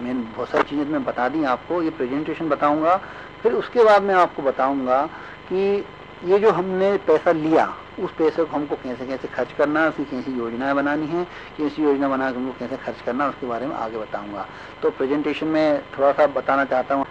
मैंने बहुत सारी चीज़ें मैं बता दी आपको, ये प्रेजेंटेशन बताऊंगा, फिर उसके बाद मैं आपको बताऊंगा कि ये जो हमने पैसा लिया उस पैसे को हमको कैसे कैसे खर्च करना है, उसकी कैसी योजनाएं बनानी है, कैसी योजना बना के हमको कैसे खर्च करना है, उसके बारे में आगे बताऊंगा। तो प्रेजेंटेशन में थोड़ा सा बताना चाहता हूँ।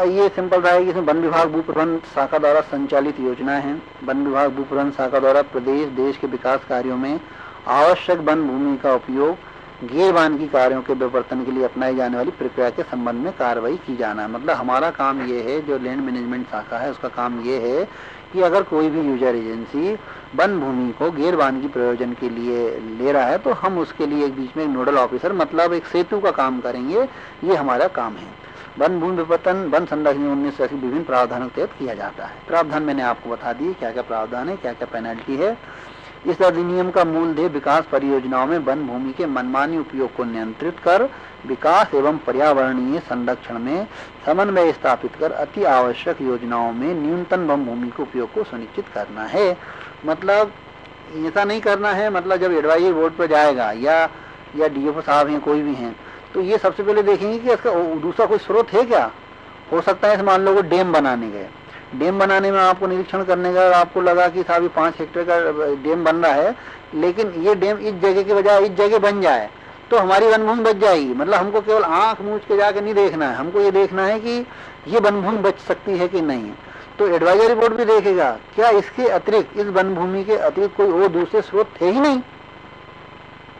ये सिंपल रहा है कि इसमें वन विभाग भू प्रबंध शाखा द्वारा संचालित योजनाएं हैं। वन विभाग भू प्रबंध शाखा द्वारा प्रदेश देश के विकास कार्यों में आवश्यक वन भूमि का उपयोग गैर वानिकी कार्यों के विवर्तन के लिए अपनाई जाने वाली प्रक्रिया के संबंध में कार्रवाई की जाना है। मतलब हमारा काम ये है, जो लैंड मैनेजमेंट शाखा है उसका काम ये है कि अगर कोई भी यूजर एजेंसी वन भूमि को गैर वानिकी प्रयोजन के लिए ले रहा है तो हम उसके लिए एक बीच में एक नोडल ऑफिसर, मतलब एक सेतु का काम करेंगे। ये हमारा काम है। वन भूमि विवर्तन वन संरक्षण 1980 विभिन्न प्रावधानों के तहत किया जाता है। प्रावधान मैंने आपको बता दिए क्या क्या प्रावधान है, क्या क्या पेनल्टी है। इस अधिनियम का मूल ध्येय विकास परियोजनाओं में वन भूमि के मनमानी उपयोग को नियंत्रित कर विकास एवं पर्यावरणीय संरक्षण में समन्वय स्थापित कर अति आवश्यक योजनाओं में न्यूनतम वन भूमि के उपयोग को सुनिश्चित करना है। मतलब ऐसा नहीं करना है, मतलब जब एडवाइजरी बोर्ड पर जाएगा या डीएफओ साहब हैं कोई भी हैं तो ये सबसे पहले देखेंगे कि इसका दूसरा कोई स्रोत है क्या। हो सकता है मान लो वो डैम बनाने गए, डैम बनाने में आपको निरीक्षण करने का आपको लगा कि साहब 5 हेक्टेयर का डैम बन रहा है, लेकिन ये डैम इस जगह के बजाय इस जगह बन जाए तो हमारी वन भूमि बच जाएगी। मतलब हमको केवल आंख मूंछ के जाके नहीं देखना है, हमको ये देखना है कि ये वन भूमि बच सकती है कि नहीं। तो एडवाइजरी बोर्ड भी देखेगा क्या इसके अतिरिक्त, इस वन भूमि के अतिरिक्त कोई और दूसरे स्रोत थे ही नहीं।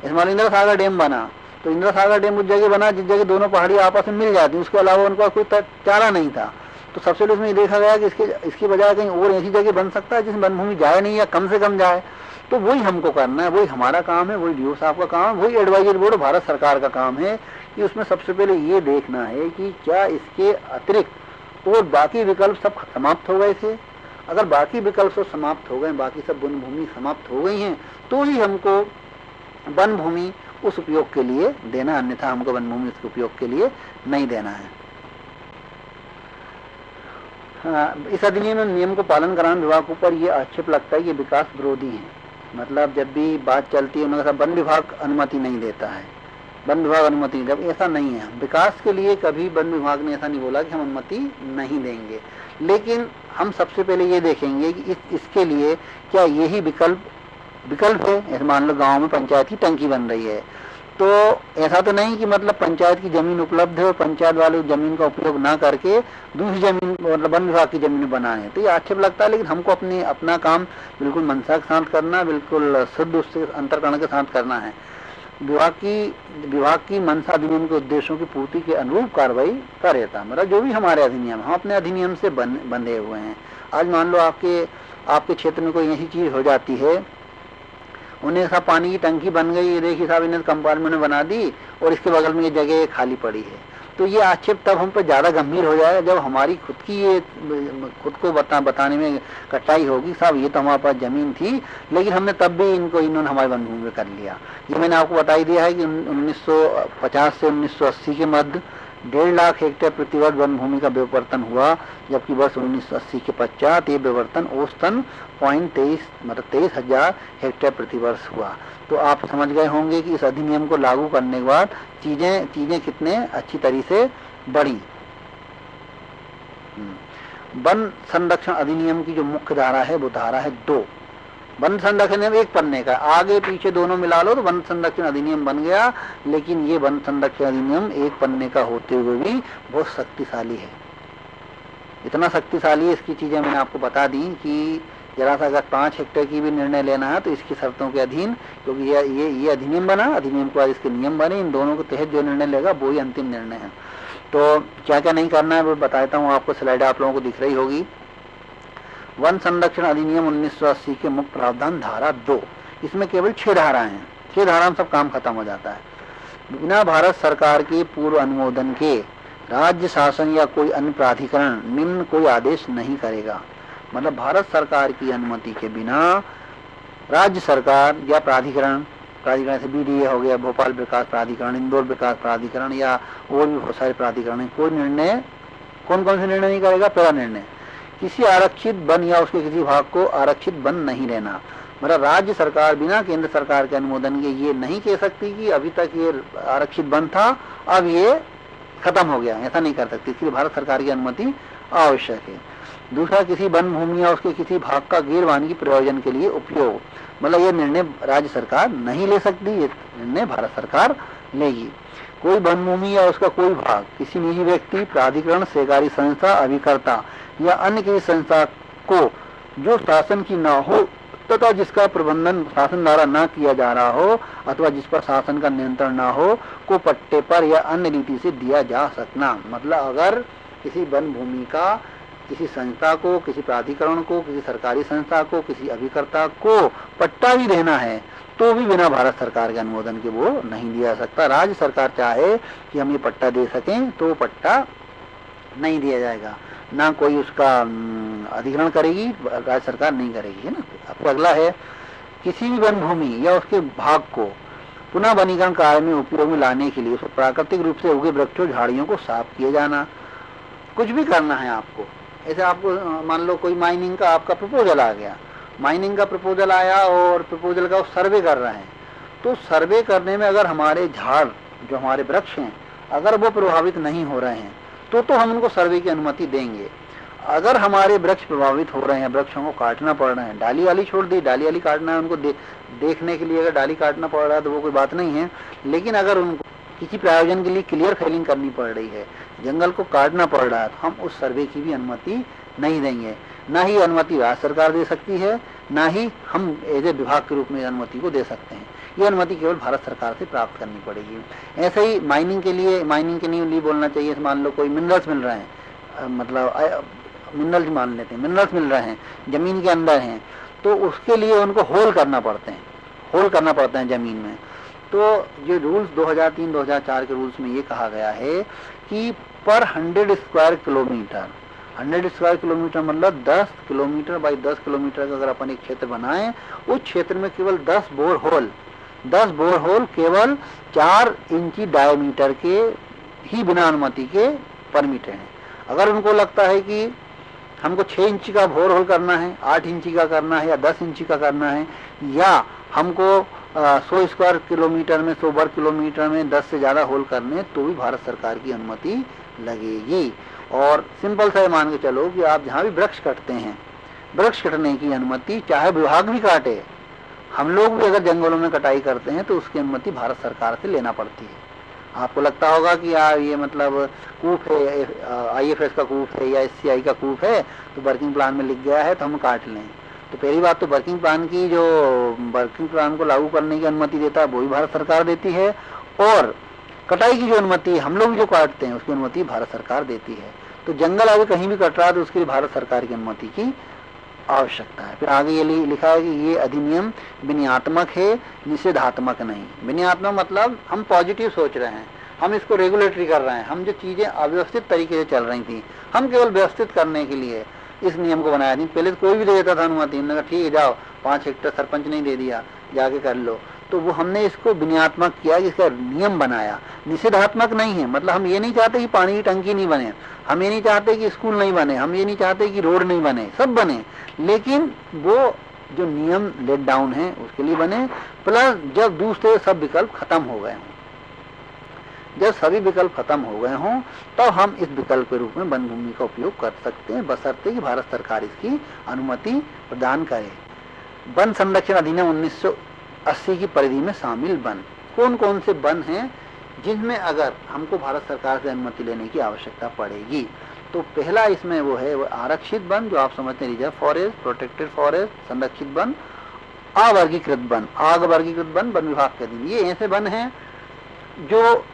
इस मान इंदिरा सागर डैम बना तो इंदिरा सागर डैम उस जगह बना जिस जगह दोनों पहाड़ी आपस में मिल जाती, उसके अलावा उनका कोई चारा नहीं था। तो सबसे पहले उसमें ये देखा गया कि इसकी बजाय कहीं और ऐसी जगह बन सकता है जिसमें वन भूमि जाए नहीं या कम से कम जाए। तो वही हमको करना है, वही हमारा काम है, वही डीओ साहब का काम, वही एडवाइजरी बोर्ड भारत सरकार का काम है कि उसमें सबसे पहले ये देखना है कि क्या इसके अतिरिक्त और बाकी विकल्प सब समाप्त हो गए थे। अगर बाकी विकल्प सब समाप्त हो गए, बाकी सब वन भूमि समाप्त हो गई हैं, तो ही हमको वन भूमि उस उपयोग के लिए देना, अन्यथा हमको वन भूमि उसके उपयोग के लिए नहीं देना है। इस अधिनियम में नियम को पालन कराने विभाग के ऊपर ये आक्षेप लगता है कि विकास विरोधी है। मतलब जब भी बात चलती है उन्होंने कहा वन विभाग अनुमति नहीं देता है, वन विभाग अनुमति, जब ऐसा नहीं है। विकास के लिए कभी वन विभाग ने ऐसा नहीं बोला कि हम अनुमति नहीं देंगे, लेकिन हम सबसे पहले ये देखेंगे कि इसके लिए क्या यही विकल्प है। ऐसे मान लो गांव में पंचायत की टंकी बन रही है, तो ऐसा तो नहीं कि मतलब पंचायत की जमीन उपलब्ध है और पंचायत वाले जमीन का उपयोग ना करके दूसरी जमीन मतलब वन विभाग की जमीन बनाए, तो ये आक्षेप लगता है। लेकिन हमको अपना काम बिल्कुल मनसा के साथ करना, बिल्कुल शुद्ध उससे अंतर्करण के साथ करना है। विभाग की मंशा अधिनियम के उद्देश्यों की पूर्ति के अनुरूप कार्रवाई करेगा। मतलब जो भी हमारे अधिनियम, हम अपने अधिनियम से बंधे हुए हैं। आज मान लो आपके क्षेत्र में कोई ऐसी चीज हो जाती है, उन्हें साहब पानी की टंकी बन गई, ये देखिए साहब इन्हें कंपार्टमेंट बना दी और इसके बगल में ये जगह खाली पड़ी है, तो ये आक्षेप तब हम पर ज्यादा गंभीर हो जाएगा जब हमारी खुद को बताने में कटाई होगी। साहब ये तो हमारे पास जमीन थी, लेकिन हमने तब भी इन्होंने हमारे वन भूमि में कर लिया। ये मैंने आपको बता ही दिया है कि 1950 से 1980 के मध्य 1.5 लाख हेक्टेयर प्रतिवर्ष वन भूमि का विवर्तन हुआ, जबकि वर्ष 1980 के पश्चात ये विवर्तन औसतन 23,000 हेक्टेयर प्रतिवर्ष हुआ। तो आप समझ गए होंगे कि इस अधिनियम को लागू करने के बाद चीजें कितने अच्छी तरीके से बढ़ी। वन संरक्षण अधिनियम की जो मुख्य धारा है वो धारा है 2। वन संरक्षण अधिनियम एक पन्ने का, आगे पीछे दोनों मिला लो तो वन संरक्षण अधिनियम बन गया। लेकिन ये वन संरक्षण अधिनियम एक पन्ने का होते हुए भी बहुत शक्तिशाली है। इतना शक्तिशाली है, इसकी चीजें मैंने आपको बता दी कि जरा सा अगर 5 हेक्टेयर की भी निर्णय लेना है तो इसकी शर्तों के अधीन, क्योंकि ये अधिनियम बना, अधिनियम के बाद इसके नियम बने, इन दोनों के तहत जो निर्णय लेगा वो ही अंतिम निर्णय है। तो क्या क्या नहीं करना है वो बताता हूँ आपको। स्लाइड आप लोगों को दिख रही होगी। वन संरक्षण अधिनियम 1980 के मुख्य प्रावधान धारा 2, इसमें केवल 6 धाराएं हैं। 6 धारा में सब काम खत्म हो जाता है। बिना भारत सरकार के पूर्व अनुमोदन के राज्य शासन या कोई अन्य प्राधिकरण निम्न कोई आदेश नहीं करेगा। मतलब भारत सरकार की अनुमति के बिना राज्य सरकार या प्राधिकरण से बीडीए हो गया, भोपाल विकास प्राधिकरण, इंदौर विकास प्राधिकरण या और भी बहुत सारे प्राधिकरण, कोई निर्णय, कौन कौन से निर्णय नहीं करेगा। पहला निर्णय किसी आरक्षित वन या उसके किसी भाग को आरक्षित वन नहीं रहना। मतलब राज्य सरकार बिना केंद्र सरकार के अनुमोदन के ये नहीं कह सकती कि अभी तक ये आरक्षित वन था, अब ये खत्म हो गया, ऐसा नहीं कर सकती। इसलिए भारत सरकार की अनुमति आवश्यक है। दूसरा, किसी वन भूमि या उसके किसी भाग का गैर वाणिज्यिक प्रयोजन के लिए उपयोग, मतलब ये निर्णय राज्य सरकार नहीं ले सकती, ये निर्णय भारत सरकार लेगी। कोई वन भूमि या उसका कोई भाग किसी निजी व्यक्ति, प्राधिकरण, सहकारी संस्था, अभिकर्ता या अन्य किसी संस्था को जो शासन की न हो तथा जिसका प्रबंधन शासन द्वारा न किया जा रहा हो अथवा जिस पर शासन का नियंत्रण न हो को पट्टे पर या अन्य रीति से दिया जा सकना। मतलब अगर किसी वन भूमि का किसी संस्था को, किसी प्राधिकरण को, किसी सरकारी संस्था को, किसी अभिकर्ता को पट्टा भी देना है तो भी बिना भारत सरकार के अनुमोदन के वो नहीं दिया सकता। राज्य सरकार चाहे कि हम ये पट्टा दे सकें तो पट्टा नहीं दिया जाएगा, ना कोई उसका अधिग्रहण करेगी, राज्य सरकार नहीं करेगी, है ना। आपको अगला है, किसी भी वन भूमि या उसके भाग को पुनः वनीकरण कार्य में उपयोग में लाने के लिए उसको प्राकृतिक रूप से उगे वृक्षों, झाड़ियों को साफ किए जाना। कुछ भी करना है आपको, ऐसे आपको मान लो कोई माइनिंग का आपका प्रपोजल आ गया, माइनिंग का प्रपोजल आया और प्रपोजल का सर्वे कर रहे हैं, तो सर्वे करने में अगर हमारे झाड़ जो हमारे वृक्ष हैं अगर वो प्रभावित नहीं हो रहे हैं तो हम उनको सर्वे की अनुमति देंगे। अगर हमारे वृक्ष प्रभावित हो रहे हैं, वृक्षों को काटना पड़ रहा है, डाली वाली छोड़ दी, डाली वाली काटना है उनको देखने के लिए, अगर डाली काटना पड़ रहा है तो वो कोई बात नहीं है, लेकिन अगर उनको किसी प्रयोजन के लिए क्लियर फेलिंग करनी पड़ रही है, जंगल को काटना पड़ रहा है, तो हम उस सर्वे की भी अनुमति नहीं देंगे। ना ही अनुमति राज्य सरकार दे सकती है, ना ही हम एज ए विभाग के रूप में अनुमति को दे सकते हैं। ये अनुमति केवल भारत सरकार से प्राप्त करनी पड़ेगी। ऐसे ही माइनिंग के लिए बोलना चाहिए, मान लो कोई मिनरल्स मिल रहे हैं, मतलब मिनरल्स मान लेते हैं, मिनरल्स मिल रहे हैं, जमीन के अंदर हैं, तो उसके लिए उनको होल करना पड़ते हैं जमीन में। तो जो रूल्स 2003-2004 के रूल्स में ये कहा गया है कि पर 100 स्क्वायर किलोमीटर, 100 स्क्वायर किलोमीटर मतलब 10 किलोमीटर बाई 10 किलोमीटर का अगर अपन एक क्षेत्र बनाएं, उस क्षेत्र में केवल 10 बोर होल केवल 4 इंची डायमीटर के ही बिना अनुमति के परमिट हैं। अगर उनको लगता है कि हमको 6 इंची का बोर होल करना है, 8 इंची का करना है या 10 इंची का करना है, या हमको 100 स्क्वायर किलोमीटर में 100 वर्ग किलोमीटर में 10 से ज़्यादा होल करने, तो भी भारत सरकार की अनुमति लगेगी। और सिंपल सा मान के चलो कि आप जहाँ भी वृक्ष कटते हैं, वृक्ष कटने की अनुमति चाहे विभाग भी काटे, हम लोग भी अगर जंगलों में कटाई करते हैं तो उसकी अनुमति भारत सरकार से लेना पड़ती है। आपको लगता होगा कि यार ये मतलब कूप है, IFS का कूप है या SCI का कूप है, तो वर्किंग प्लान में लिख गया है तो हम काट लें। तो पहली बात तो वर्किंग प्लान को लागू करने की अनुमति देता है वो भी भारत सरकार देती है, और कटाई की जो अनुमति हम लोग जो काटते हैं उसकी अनुमति भारत सरकार देती है। तो जंगल अगर कहीं भी कट रहा है तो उसके लिए भारत सरकार की अनुमति की आवश्यकता है। फिर आगे ये लिखा है कि ये अधिनियम विनयात्मक है, निषेधात्मक नहीं। विनयात्मक मतलब हम पॉजिटिव सोच रहे हैं, हम इसको रेगुलेटरी कर रहे हैं, हम जो चीजें अव्यवस्थित तरीके से चल रही थी हम केवल व्यवस्थित करने के लिए इस नियम को बनाया। नहीं पहले तो कोई भी दे देता था अनुमति, हमने कहा ठीक है जाओ 5 हेक्टेयर सरपंच नहीं दे दिया जाके कर लो, तो वो हमने इसको विनयात्मक किया, इसका नियम बनाया। निषेधात्मक नहीं है, मतलब हम ये नहीं चाहते कि पानी की टंकी नहीं बने, हम ये नहीं चाहते कि स्कूल नहीं बने, हम ये नहीं चाहते कि रोड नहीं बने, सब बने, लेकिन वो जो नियम लेट डाउन है उसके लिए बने। प्लस जब दूसरे सब विकल्प खत्म हो गए हों, जब सभी विकल्प खत्म हो गए हों तो हम इस विकल्प के रूप में वन भूमि का उपयोग कर सकते हैं, बशर्ते कि भारत सरकार इसकी अनुमति प्रदान करे। वन संरक्षण अधिनियम 1980 की परिधि में शामिल वन कौन कौन से वन हैं जिनमें अगर हमको भारत सरकार से अनुमति लेने की आवश्यकता पड़ेगी? तो पहला इसमें वो है वो आरक्षित वन, जो आप समझते हैं रिजर्व फॉरेस्ट, प्रोटेक्टेड फॉरेस्ट, संरक्षित वन, अवर्गीकृत वन, अवर्गीकृत वन वन विभाग के अधीन। ये ऐसे वन हैं जो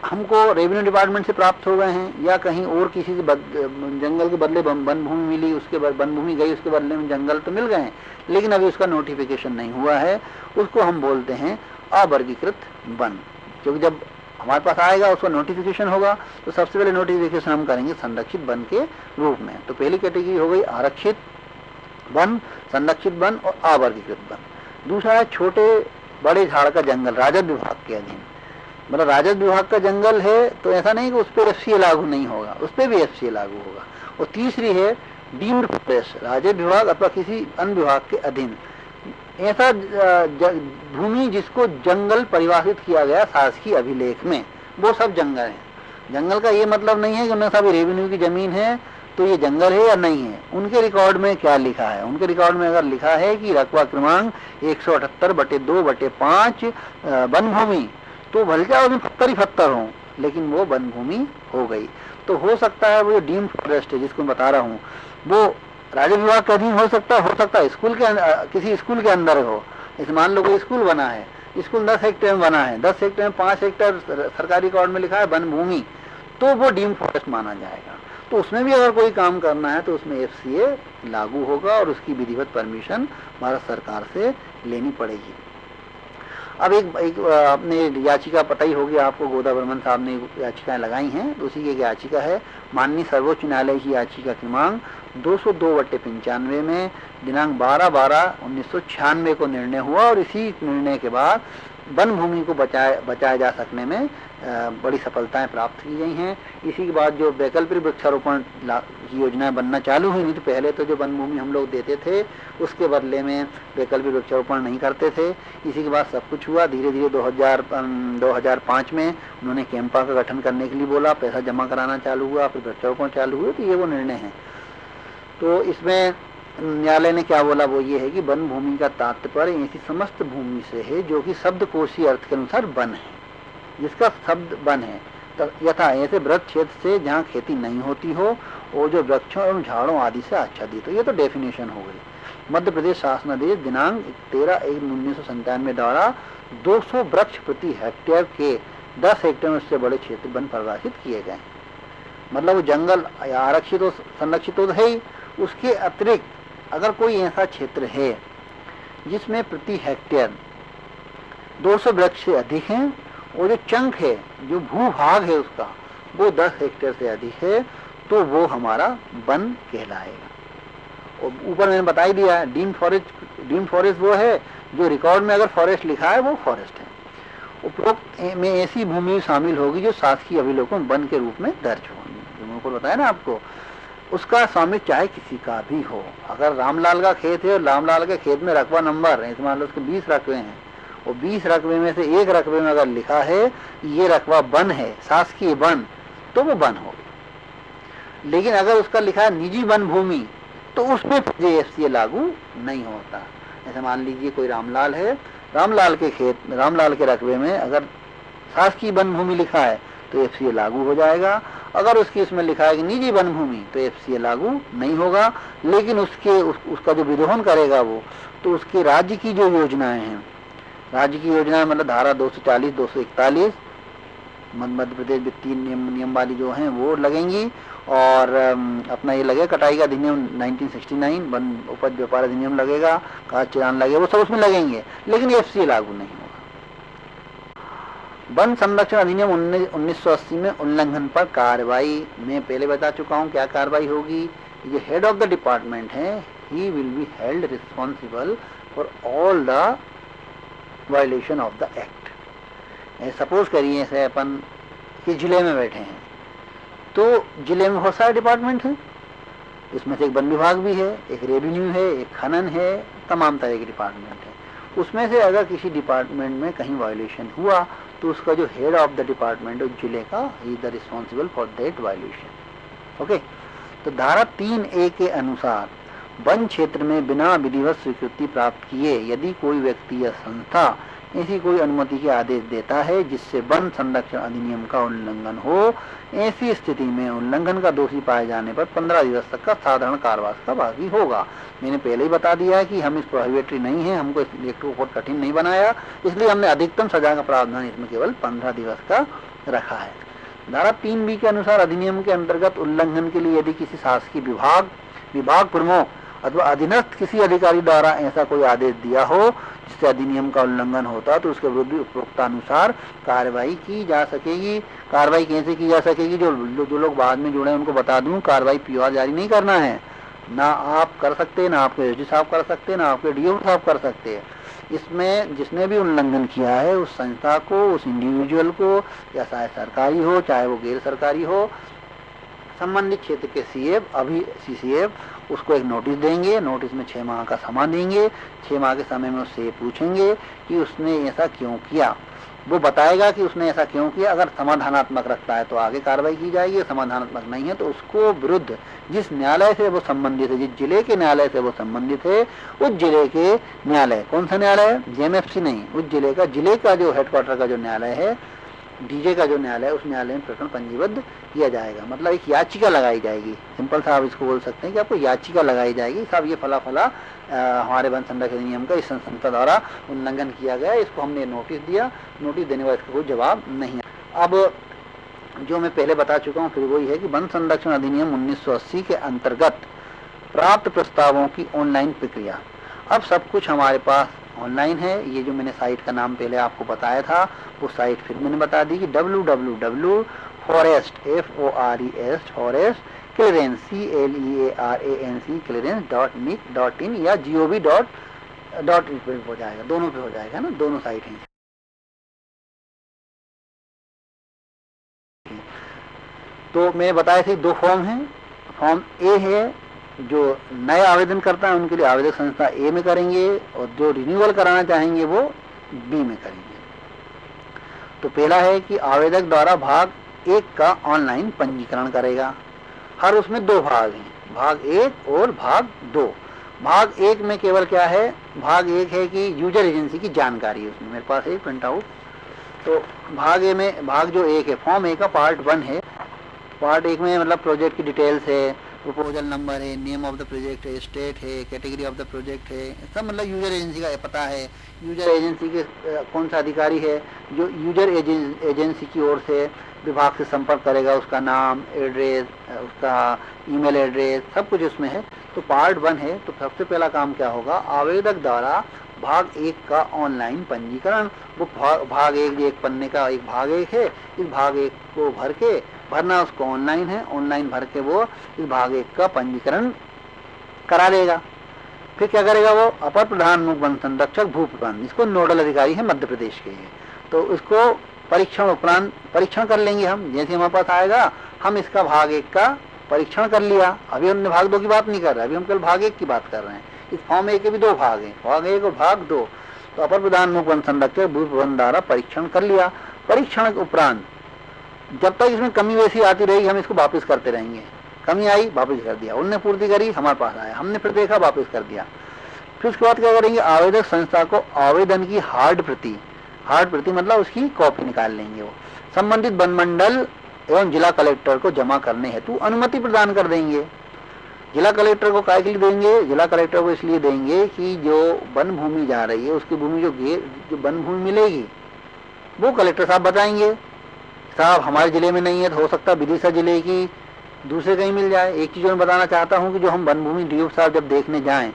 हमको रेवेन्यू डिपार्टमेंट से प्राप्त हो गए हैं या कहीं और किसी से जंगल के बदले वन भूमि मिली, उसके बाद वन भूमि गई, उसके बदले में जंगल तो मिल गए हैं लेकिन अभी उसका नोटिफिकेशन नहीं हुआ है, उसको हम बोलते हैं अवर्गीकृत वन। क्योंकि जब हमारे पास आएगा उसका नोटिफिकेशन होगा तो सबसे पहले नोटिफिकेशन हम करेंगे संरक्षित वन के रूप में। तो पहली कैटेगरी हो गई आरक्षित वन, संरक्षित वन और अवर्गीकृत वन। दूसरा है छोटे बड़े झाड़ का जंगल, राजस्व विभाग के अधीन। मतलब राजस्व विभाग का जंगल है तो ऐसा नहीं कि उस पर FCA लागू नहीं होगा, उस पर भी FCA लागू होगा। और तीसरी है डीम्ड फॉरेस्ट, राज्य विभाग अथवा किसी अन्य विभाग के अधीन ऐसा भूमि जिसको जंगल परिभाषित किया गया शासकीय अभिलेख में, वो सब जंगल है। जंगल का ये मतलब नहीं है कि उन्हें सब रेवेन्यू की जमीन है तो ये जंगल है या नहीं है। उनके रिकॉर्ड में क्या लिखा है, उनके रिकॉर्ड में अगर लिखा है कि रकबा क्रमांक 178/2/5 वन भूमि, तो भले जाओ उसमें 70 हो, लेकिन वो वन भूमि हो गई। तो हो सकता है वो डीम्ड फॉरेस्ट है जिसको बता रहा हूँ वो राज्य विभाग के अधीन हो सकता है स्कूल के किसी स्कूल के अंदर हो। इस मान लो कोई स्कूल बना है, स्कूल 10 हेक्टेयर में बना है, 10 हेक्टेयर में 5 हेक्टेयर सरकारी रिकॉर्ड में लिखा है वन भूमि, तो वो डीम्ड फॉरेस्ट माना जाएगा। तो उसमें भी अगर कोई काम करना है तो उसमें FCA लागू होगा और उसकी विधिवत परमिशन भारत सरकार से लेनी पड़ेगी। अब एक आपने याचिका पता ही होगी आपको, गोदा बर्मन साहब ने याचिकाएं लगाई हैं, तो उसी की एक याचिका है। माननीय सर्वोच्च न्यायालय की याचिका क्रमांक 202/95 में दिनांक 12/12/1996 को निर्णय हुआ और इसी निर्णय के बाद वन भूमि को बचाया जा सकने में बड़ी सफलताएं प्राप्त की गई हैं। इसी के बाद जो वैकल्पिक वृक्षारोपण की योजनाएं बनना चालू हुई, नहीं तो पहले तो जो वन भूमि हम लोग देते थे उसके बदले में वैकल्पिक वृक्षारोपण नहीं करते थे। इसी के बाद सब कुछ हुआ, धीरे धीरे 2005 में उन्होंने कैंपा का गठन करने के लिए बोला, पैसा जमा कराना चालू हुआ, फिर वृक्षारोपण चालू हुआ, तो ये वो निर्णय है। तो इसमें न्यायालय ने क्या बोला, वो ये है कि वन भूमि का तात्पर्य ऐसी समस्त भूमि से है जो कि शब्दकोशीय अर्थ के अनुसार वन है, जिसका शब्द वन है, यथा ऐसे वृक्ष क्षेत्र से जहाँ खेती नहीं होती हो और जो वृक्षों एवं झाड़ों आदि से आच्छादित हो। ये तो डेफिनेशन हो गई। मध्य प्रदेश शासनादेश दिनांक 13/1/1997 द्वारा 200 वृक्ष प्रति हेक्टेयर के 10 हेक्टेयर उससे बड़े क्षेत्र वन परिभाषित किए गए। मतलब वो जंगल आरक्षित हो, संरक्षित हो है ही, उसके अतिरिक्त अगर कोई ऐसा क्षेत्र है जिसमें प्रति हेक्टेयर 200 वृक्ष से अधिक हैं और जो चंक है, जो भूभाग है उसका, वो 10 हेक्टेयर से अधिक है, तो वो हमारा वन कहलाएगा। और ऊपर मैंने बता ही दिया है, डीम्ड फॉरेस्ट वो है जो रिकॉर्ड में अगर फॉरेस्ट लिखा है वो फॉरेस्ट है। उपरोक्त में ऐसी भूमि शामिल होगी जो शासकीय अभिलेखों में वन के रूप में दर्ज होगी। जो मैंने बताया ना आपको, उसका स्वामित्व चाहे किसी का भी हो। अगर रामलाल का खेत है और रामलाल के खेत में रकबा नंबर है, मान लो उसके 20 रकबे हैं और 20 रकबे में से एक रकबे में अगर लिखा है ये रकबा वन है, शासकीय वन, तो वो वन होगा। लेकिन अगर उसका लिखा है निजी वन भूमि, तो उसमें FCA लागू नहीं होता। जैसे मान लीजिए कोई रामलाल है, रामलाल के खेत, रामलाल के रकबे में अगर शासकीय वन भूमि लिखा है तो FCA लागू हो जाएगा। अगर उसकी इसमें लिखा है कि निजी वन भूमि, तो FCA लागू नहीं होगा। लेकिन उसका जो विरोहन करेगा वो, तो उसके राज्य की जो योजनाएं हैं, राज्य की योजनाएं मतलब धारा 240, 241 मध्य प्रदेश वित्तीय नियम वाली जो हैं वो लगेंगी, और अपना ये लगेगा कटाई का अधिनियम 1969, वन उपज व्यापार अधिनियम लगेगा, काश चिरान लगेगा, वो सब उसमें लगेंगे, लेकिन FCA लागू नहीं होगा। वन संरक्षण अधिनियम 1980 में उल्लंघन पर कार्रवाई में पहले बता चुका हूँ क्या कार्रवाई होगी। ये हेड ऑफ द डिपार्टमेंट है, he will be held responsible for all the violation of the act. Suppose करिए ऐसे अपन कि जिले में बैठे हैं, तो जिले में बहुत सारे डिपार्टमेंट हैं, इसमें से एक वन विभाग भी है, एक रेवेन्यू है, एक खनन है, तमाम तरह के डिपार्टमेंट है। उसमें से अगर किसी डिपार्टमेंट में कहीं वायलेशन हुआ तो उसका जो हेड ऑफ द डिपार्टमेंट है जिले का, he is the responsible for that violation. Okay, तो धारा 3A के अनुसार वन क्षेत्र में बिना विधिवत स्वीकृति प्राप्त किए यदि कोई व्यक्ति या संस्था ऐसी कोई अनुमति के आदेश देता है जिससे वन संरक्षण अधिनियम का उल्लंघन हो, ऐसी स्थिति में उल्लंघन का दोषी पाए जाने पर 15 दिवस तक का साधारण कारावास का भागी होगा। मैंने पहले ही बता दिया है कि हम इस प्रोहिबिटरी नहीं है, हमको इस एक्ट को बहुत कठिन नहीं बनाया, इसलिए हमने अधिकतम सजा का प्रावधान इसमें केवल 15 दिवस का रखा है। धारा 3B के अनुसार अधिनियम के अंतर्गत उल्लंघन के लिए यदि किसी शासकीय विभाग प्रमुख अथवा अधीनस्थ किसी अधिकारी द्वारा ऐसा कोई आदेश दिया हो जिससे अधिनियम का उल्लंघन होता, तो उसके विरुद्ध उपरोक्तानुसार कार्रवाई की जा सकेगी। कार्रवाई कैसे की जा सकेगी, जो लोग बाद में जुड़े उनको बता दूं, कार्रवाई PR जारी नहीं करना है, ना आप कर सकते, ना आपके SG साहब कर सकते, ना आपके DO साहब कर सकते। इसमें जिसने भी उल्लंघन किया है उस संस्था को, उस इंडिविजुअल को, या चाहे सरकारी हो चाहे वो गैर सरकारी हो, संबंधित क्षेत्र के सीएफ अभी सीसीएफ उसको एक नोटिस देंगे, नोटिस में 6 माह का समय देंगे। 6 माह के समय में उससे पूछेंगे कि उसने ऐसा क्यों किया, वो बताएगा कि उसने ऐसा क्यों किया। अगर समाधानात्मक रखता है तो आगे कार्रवाई की जाएगी, समाधानात्मक नहीं है तो उसको विरुद्ध जिस न्यायालय से वो संबंधित है, जिस जिले के न्यायालय से वो संबंधित है, उस जिले के न्यायालय, कौन सा न्यायालय है, जेएमएफसी नहीं, उस जिले का जो हेडक्वार्टर का जो न्यायालय है, डीजे का जो न्यायालय है, उस न्यायालय में प्रकरण पंजीबद्ध किया जाएगा। मतलब एक याचिका लगाई जाएगी, सिंपल सा आप इसको बोल सकते हैं कि आपको याचिका लगाई जाएगी, साहब ये फला फला हमारे वन संरक्षण नियम का इस संस्था द्वारा उल्लंघन किया गया, इसको हमने नोटिस दिया, नोटिस देने के बाद इसका कोई जवाब नहीं है। अब जो मैं पहले बता चुका हूँ फिर वही है कि वन संरक्षण अधिनियम 1980 के अंतर्गत प्राप्त प्रस्तावों की ऑनलाइन प्रक्रिया, अब सब कुछ हमारे पास ऑनलाइन है। ये जो मैंने साइट का नाम पहले आपको बताया था वो साइट फिर मैंने बता दी कि www.forest.clearance.nic.clearance.nic.in या gov.in पे हो जाएगा, दोनों पे हो जाएगा ना, दोनों साइट हैं। तो मैं बताया थे 2 फॉर्म हैं। फॉर्म ए है जो नए आवेदन करता है उनके लिए आवेदक संस्था ए में करेंगे, और जो रिन्यूअल कराना चाहेंगे वो बी में करेंगे। तो पहला है कि आवेदक द्वारा भाग 1 का ऑनलाइन पंजीकरण करेगा। हर उसमें 2 भाग हैं, भाग 1 और भाग 2। भाग 1 में केवल क्या है, भाग 1 है कि यूजर एजेंसी की जानकारी है, उसमें मेरे पास एक प्रिंट आउट। तो भाग ए में, भाग जो 1 है, फॉर्म ए का पार्ट 1 है। पार्ट 1 में मतलब प्रोजेक्ट की डिटेल्स है, प्रपोजल नंबर है, नेम ऑफ द प्रोजेक्ट है, स्टेट है, कैटेगरी ऑफ द प्रोजेक्ट है, सब मतलब यूजर एजेंसी का पता है, यूजर एजेंसी के कौन सा अधिकारी है जो यूजर एजेंसी की ओर से विभाग से संपर्क करेगा, उसका नाम, एड्रेस, उसका ईमेल एड्रेस, सब कुछ उसमें है। तो पार्ट 1 है। तो सबसे पहला काम क्या होगा, आवेदक द्वारा भाग 1 का ऑनलाइन पंजीकरण। वो भाग 1 एक पन्ने का एक भाग 1 है, इस भाग 1 को भर के भरना उसको ऑनलाइन है, ऑनलाइन भर के वो इस भाग 1 का पंजीकरण करा लेगा। फिर क्या करेगा वो, अपर प्रधान मुख्य वन संरक्षक भू प्रबंध, इसको नोडल अधिकारी है मध्य प्रदेश के लिए, तो इसको परीक्षण उपरांत परीक्षण कर लेंगे हम। जैसे हमारे पास आएगा हम इसका भाग 1 का परीक्षण कर लिया। अभी हमने भाग 2 की बात नहीं कर रहे, अभी हम केवल भाग 1 की बात कर रहे हैं। इस फॉर्म 1 के भी 2 भाग हैं, भाग 1 और भाग 2। तो अपर प्रधान मुख्य वन संरक्षक भू प्रबंध द्वारा परीक्षण कर लिया। परीक्षण के उपरांत जब तक इसमें कमी वैसी आती रहेगी हम इसको वापस करते रहेंगे। कमी आई वापस कर दिया, उनने पूर्ति करी हमारे पास आया, हमने फिर देखा वापस कर दिया। फिर उसके बाद क्या करेंगे, आवेदक संस्था को आवेदन की हार्ड प्रति मतलब उसकी कॉपी निकाल लेंगे। वो संबंधित वन मंडल एवं जिला कलेक्टर को जमा करने हेतु अनुमति प्रदान कर देंगे। जिला कलेक्टर को काय के लिए देंगे, जिला कलेक्टर को इसलिए देंगे कि जो वन भूमि जा रही है उसकी भूमि जो वन भूमि मिलेगी वो कलेक्टर साहब बताएंगे, साहब हमारे जिले में नहीं है तो हो सकता है विदिशा जिले की दूसरे कहीं मिल जाए। एक चीज मैं बताना चाहता हूँ कि जो हम वन भूमि डीओ साहब जब देखने जाएं,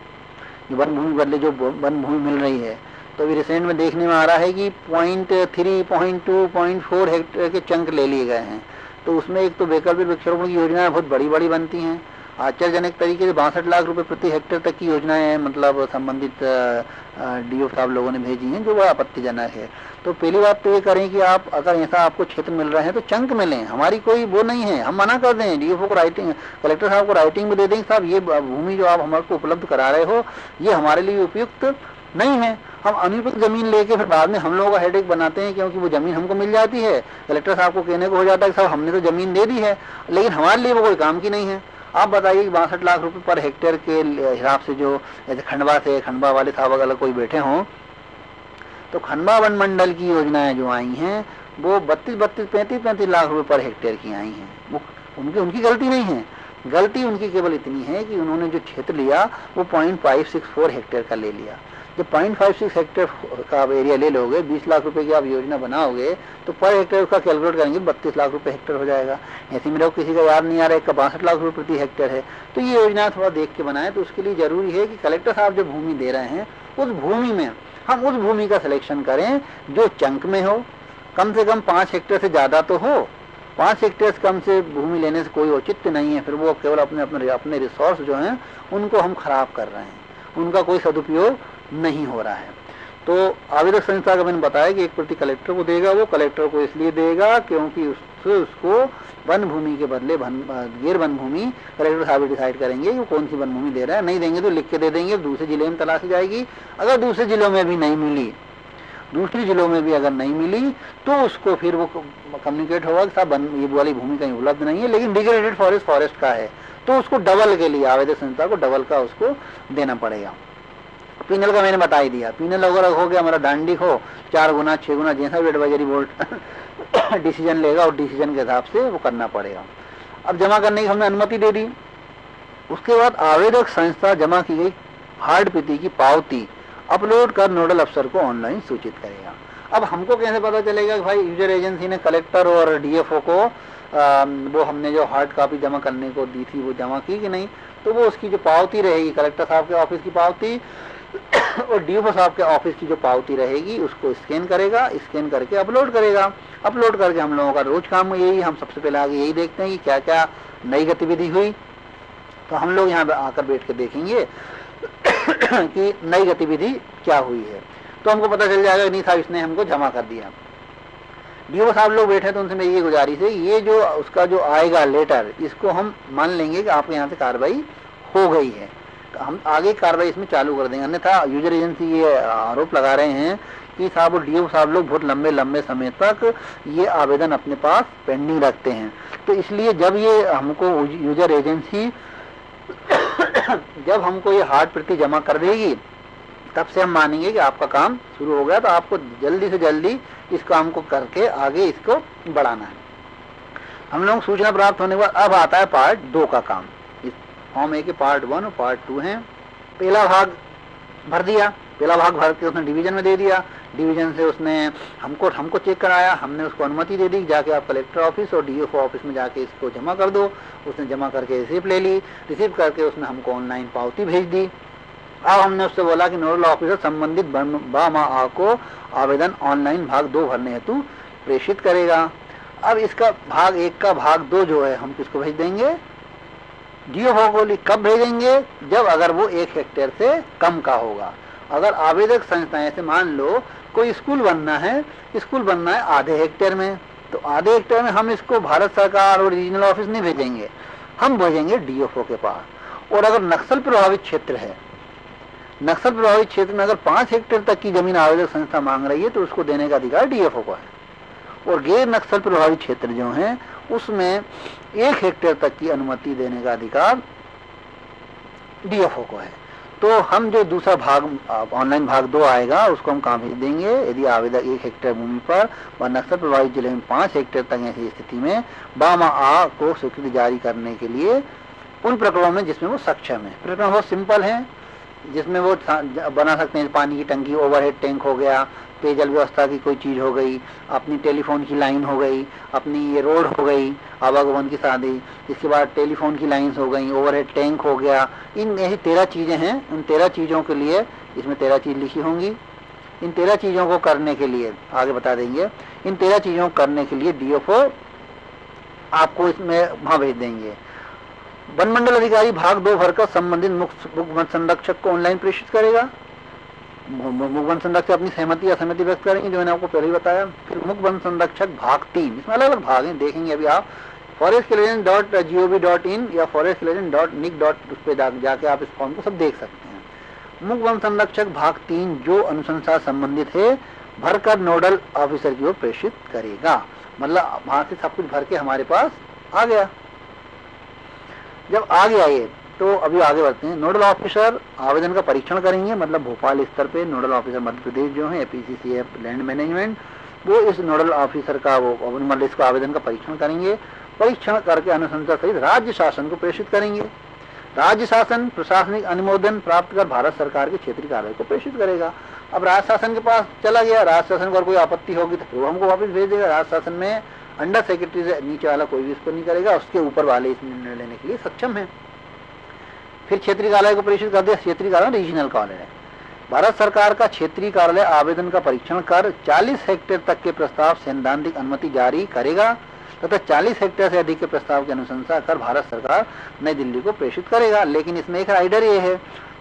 वन भूमि बदले जो वन भूमि मिल रही है, तो अभी रिसेंट में देखने में आ रहा है कि 0.3, 0.2, 0.4 हेक्टेयर के चंक ले लिए गए हैं। तो उसमें एक तो वैकल्पिक वृक्षारोपण की योजनाएं बहुत बड़ी बड़ी बनती हैं, आश्चर्यजनक तरीके से 62 लाख रुपए प्रति हेक्टेयर तक की योजनाएं मतलब संबंधित डीओ साहब लोगों ने भेजी हैं, जो बड़ा आपत्तिजनक है। तो पहली बात तो ये करें कि आप अगर ऐसा आपको क्षेत्र मिल रहे हैं तो चंक मिलें, हमारी कोई वो नहीं है, हम मना कर दें। डीओ को राइटिंग, कलेक्टर साहब को राइटिंग में दे देंगे, साहब ये भूमि जो आप हमारे को उपलब्ध करा रहे हो ये हमारे लिए उपयुक्त नहीं है। हम अनुपयुक्त जमीन लेके फिर बाद में हम लोगों का हेडेक बनाते हैं, क्योंकि वो जमीन हमको मिल जाती है, कलेक्टर साहब को कहने को हो जाता है कि साहब हमने तो जमीन दे दी है लेकिन हमारे लिए वो कोई काम की नहीं है। आप बताइए कि 62 लाख रुपए पर हेक्टेयर के हिसाब से जो जैसे खंडवा वाले साहब अगर कोई बैठे हों, तो खंडवा वन मंडल की योजनाएं जो आई हैं वो 35 लाख रुपए पर हेक्टेयर की आई हैं। वो उनकी गलती नहीं है, गलती उनकी केवल इतनी है कि उन्होंने जो क्षेत्र लिया वो 0.564 हेक्टेयर का ले लिया। जब 0.56 हेक्टेयर का आप एरिया ले लोगे, 20 लाख रुपए की आप योजना बनाओगे तो पर हेक्टेयर उसका कैलकुलेट करेंगे 32 लाख रुपए हेक्टेयर हो जाएगा। ऐसे मेरे को किसी का याद नहीं आ रहा है, 62 लाख रुपए प्रति हेक्टेयर है। तो ये योजना थोड़ा देख के बनाए। तो उसके लिए जरूरी है कि कलेक्टर साहब जो भूमि दे रहे हैं उस भूमि में हम उस भूमि का सिलेक्शन करें जो चंक में हो, कम से कम 5 हेक्टेयर से ज्यादा तो हो। 5 हेक्टेयर से कम से भूमि लेने से कोई औचित्य नहीं है, फिर वो केवल अपने रिसोर्स जो हैं उनको हम खराब कर रहे हैं, उनका कोई सदुपयोग नहीं हो रहा है। तो आवेदक संस्था का मैंने बताया कि एक प्रति कलेक्टर को देगा, वो कलेक्टर को इसलिए देगा क्योंकि उसको वन भूमि के बदले गैर वन भूमि कलेक्टर साहब डिसाइड करेंगे कि कौन सी वन भूमि दे रहा है। नहीं देंगे तो लिख के दे देंगे, दूसरे जिले में तलाशी जाएगी। अगर दूसरे जिलों में भी नहीं मिली, दूसरे जिलों में भी अगर नहीं मिली तो उसको फिर वो कम्युनिकेट होगा कि साहब ये वाली भूमि कहीं उपलब्ध नहीं है, लेकिन डिग्रेडेड फॉरेस्ट का है, तो उसको डबल के लिए आवेदक संस्था को डबल का उसको देना पड़ेगा। पीनल का मैंने बता ही दिया, पीनल अगर हो गया हमारा डांडिक हो 4 गुना 6 गुना जैसा भी एडवाइजरी बोर्ड डिसीजन लेगा और डिसीजन के हिसाब से वो करना पड़ेगा। अब जमा करने की हमने अनुमति दे दी, उसके बाद आवेदक संस्था जमा की गई हार्ड प्रति की पावती अपलोड कर नोडल अफसर को ऑनलाइन सूचित करेगा। अब हमको कैसे पता चलेगा कि भाई यूजर एजेंसी ने कलेक्टर और डीएफओ को वो हमने जो हार्ड कॉपी जमा करने को दी थी वो जमा की कि नहीं? तो वो उसकी जो पावती रहेगी, कलेक्टर साहब के ऑफिस की पावती और डीएफओ साहब के ऑफिस की जो पावती रहेगी उसको स्कैन करेगा, स्कैन करके अपलोड करेगा। अपलोड करके हम लोगों का रोज काम यही, हम सबसे पहले आगे यही देखते हैं कि क्या क्या नई गतिविधि हुई। तो हम लोग यहाँ आकर बैठ के देखेंगे कि नई गतिविधि क्या हुई है, तो हमको पता चल जाएगा कि नहीं साहब इसने हमको जमा कर दिया। डीओ साहब लोग बैठे तो उनसे मेरी ये गुजारिश है, ये जो उसका जो आएगा लेटर, इसको हम मान लेंगे कि आपके यहाँ से कार्रवाई हो गई है, तो हम आगे कार्रवाई इसमें चालू कर देंगे। अन्यथा यूजर एजेंसी ये आरोप लगा रहे हैं कि साहब और डीओ साहब लोग बहुत लंबे लंबे समय तक ये आवेदन अपने पास पेंडिंग रखते हैं। तो इसलिए जब ये हमको यूजर एजेंसी जब हमको ये हार्ड प्रति जमा कर देगी तब से हम मानेंगे कि आपका काम शुरू हो गया। तो आपको जल्दी से जल्दी इस काम को करके आगे इसको बढ़ाना है। हम लोग सूचना प्राप्त होने के बाद अब आता है पार्ट 2 का काम। इस फॉर्म ए के पार्ट 1 और पार्ट 2 है। पहला भाग भर दिया, पहला भाग भर के उसने डिवीजन में दे दिया, डिवीजन से उसने हमको चेक कराया, हमने उसको अनुमति दे दी जाके आप कलेक्टर ऑफिस और डीएफओ ऑफिस में जाके इसको जमा कर दो। उसने जमा करके रिसिप्ट ले ली, रिसिप्ट करके उसने हमको ऑनलाइन पावती भेज दी। अब हमने उससे बोला कि नोडल ऑफिसर संबंधित बा को आवेदन ऑनलाइन भाग 2 भरने हेतु प्रेषित करेगा। अब इसका भाग 1 का भाग 2 जो है हम किसको भेज देंगे? डीएफओ को। कब भेजेंगे? जब अगर वो 1 हेक्टेयर से कम का होगा। अगर आवेदक संस्थाएं से मान लो कोई स्कूल बनना है, स्कूल बनना है आधे हेक्टेयर में, तो आधे हेक्टेयर में हम इसको भारत सरकार और रीजनल ऑफिस नहीं भेजेंगे, हम भेजेंगे डीएफओ के पास। और अगर नक्सल प्रभावित क्षेत्र है, नक्सल प्रभावित क्षेत्र में अगर 5 हेक्टेयर तक की जमीन आवेदक संस्था मांग रही है तो उसको देने का अधिकार डीएफओ को है। और गैर नक्सल प्रभावित क्षेत्र जो है उसमें 1 हेक्टेयर तक की अनुमति देने का अधिकार डीएफओ को है। तो हम जो दूसरा भाग ऑनलाइन भाग 2 आएगा उसको हम कहाँ भेज देंगे? यदि आवेदक 1 हेक्टेयर भूमि पर व नक्सल प्रभावित जिले में 5 हेक्टेयर तक ऐसी स्थिति में बा को स्वीकृति जारी करने के लिए उन प्रकरणों में जिसमें वो सक्षम है। प्रकरण बहुत सिंपल है, जिसमें वो बना सकते हैं पानी की टंकी, ओवरहेड टैंक हो गया, पेयजल व्यवस्था की कोई चीज हो गई, अपनी टेलीफोन की लाइन हो गई, अपनी ये रोड हो गई आवागमन की शादी, इसके बाद टेलीफोन की लाइंस हो गई, ओवरहेड टैंक हो गया। इन यही 13 चीजें हैं। उन 13 चीजों के लिए इसमें 13 चीज लिखी होंगी। इन 13 चीजों को करने के लिए आगे बता देंगे, इन 13 चीजों को करने के लिए डीएफओ आपको इसमें वहां भेज देंगे। वन मंडल अधिकारी भाग 2 भरकर संबंधित मुख्य वन संरक्षक को ऑनलाइन प्रेषित करेगा। मुख्य वन संरक्षक अपनी सहमति या असहमति व्यक्त करेंगे, जो मैंने आपको पहले ही बताया। फिर मुख्य वन संरक्षक भाग 3, इसमें अलग अलग भाग हैं, देखेंगे अभी आप forestclearance.gov.in या forestclearance.nic. उस पर जाके आप इस फॉर्म को सब देख सकते हैं। मुख्य वन संरक्षक भाग 3 जो अनुशंसा संबंधित है भरकर नोडल ऑफिसर की ओर प्रेषित करेगा। मतलब वहां से सब कुछ भर के हमारे पास आ गया। जब आ गया ये तो अभी आगे बढ़ते हैं। नोडल ऑफिसर आवेदन का परीक्षण करेंगे, मतलब भोपाल स्तर पे नोडल ऑफिसर मध्य प्रदेश जो है एपीसीसीएफ लैंड मैनेजमेंट, वो इस नोडल ऑफिसर का वो मतलब इसका आवेदन का परीक्षण करेंगे। परीक्षण करके अनुशंसा सहित राज्य शासन को प्रेषित करेंगे। राज्य शासन प्रशासनिक अनुमोदन प्राप्त कर भारत सरकार के क्षेत्रीय कार्यालय को प्रेषित करेगा। अब राज्य शासन के पास चला गया, राज्य शासन को अगर कोई आपत्ति होगी तो वो हमको वापस भेज देगा। राज्य शासन में अंडर सेक्रेटरी से नीचे वाला कोई भी इसको नहीं करेगा, उसके ऊपर वाले इस निर्णय लेने के लिए सक्षम है। फिर क्षेत्रीय कार्यालय को प्रेषित कर दिया। क्षेत्रीय कार्यालय रीजनल कार्यालय है। भारत सरकार का क्षेत्रीय कार्यालय आवेदन का परीक्षण कर 40 हेक्टेयर तक के प्रस्ताव सैद्धांतिक अनुमति जारी करेगा तथा 40 हेक्टेयर से अधिक के प्रस्ताव की अनुशंसा कर भारत सरकार नई दिल्ली को प्रेषित करेगा। लेकिन इसमें एक राइडर ये है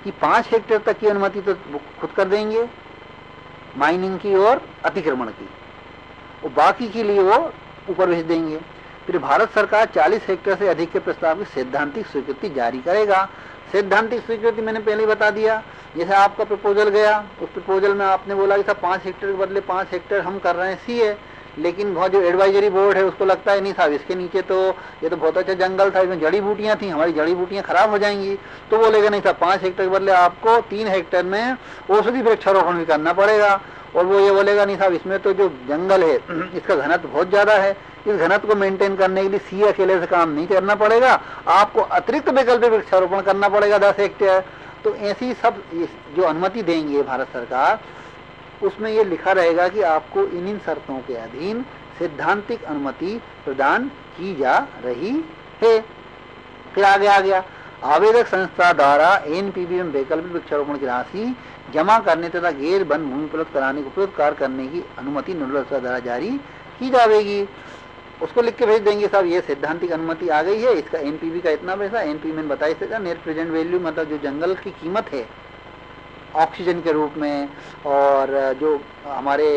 कि 5 हेक्टेयर तक की अनुमति तो खुद कर देंगे, माइनिंग की और अतिक्रमण की, और बाकी के लिए वो ऊपर भेज देंगे। फिर भारत सरकार 40 हेक्टेयर से अधिक के प्रस्ताव की सैद्धांतिक स्वीकृति जारी करेगा। सैद्धांतिक स्वीकृति मैंने पहले ही बता दिया, जैसे आपका प्रपोजल गया, उस प्रपोजल में आपने बोला कि साहब 5 हेक्टेयर के बदले 5 हेक्टेयर हम कर रहे हैं सीए, लेकिन वहाँ जो एडवाइजरी बोर्ड है उसको लगता है नहीं साहब इसके नीचे तो ये तो बहुत अच्छा जंगल था, इसमें जड़ी बूटियां थी, हमारी जड़ी बूटियां खराब हो जाएंगी, तो बोलेगा नहीं साहब 5 हेक्टेयर के बदले आपको 3 हेक्टेयर में औषधि वृक्षारोपण भी करना पड़ेगा। और वो ये बोलेगा नहीं साहब इसमें तो जो जंगल है इसका घनत्व बहुत ज्यादा है, इस घनत्व को मेंटेन करने के लिए सी अकेले से काम नहीं करना पड़ेगा, आपको अतिरिक्त वैकल्पिक वृक्षारोपण करना पड़ेगा 10 हेक्टेयर। तो ऐसी सब जो अनुमति देंगे भारत सरकार, उसमें ये लिखा रहेगा कि आपको इन शर्तों के अधीन सैद्धांतिक अनुमति प्रदान की जा रही है। फिर आगे आ गया, आवेदक संस्था द्वारा एनपीवी में वैकल्पिक वृक्षारोपण की राशि जमा करने तथा गैर वन भूमि उपलब्ध कराने को उपयुक्त कार्य करने की अनुमति नोडल अफसर द्वारा जारी की जाएगी। उसको लिख के भेज देंगे साहब ये सैद्धांतिक अनुमति आ गई है, इसका एनपीवी का इतना पैसा, एनपीवी में बताया इसका नेट प्रेजेंट वैल्यू, मतलब जो जंगल की कीमत है ऑक्सीजन के रूप में, और जो हमारे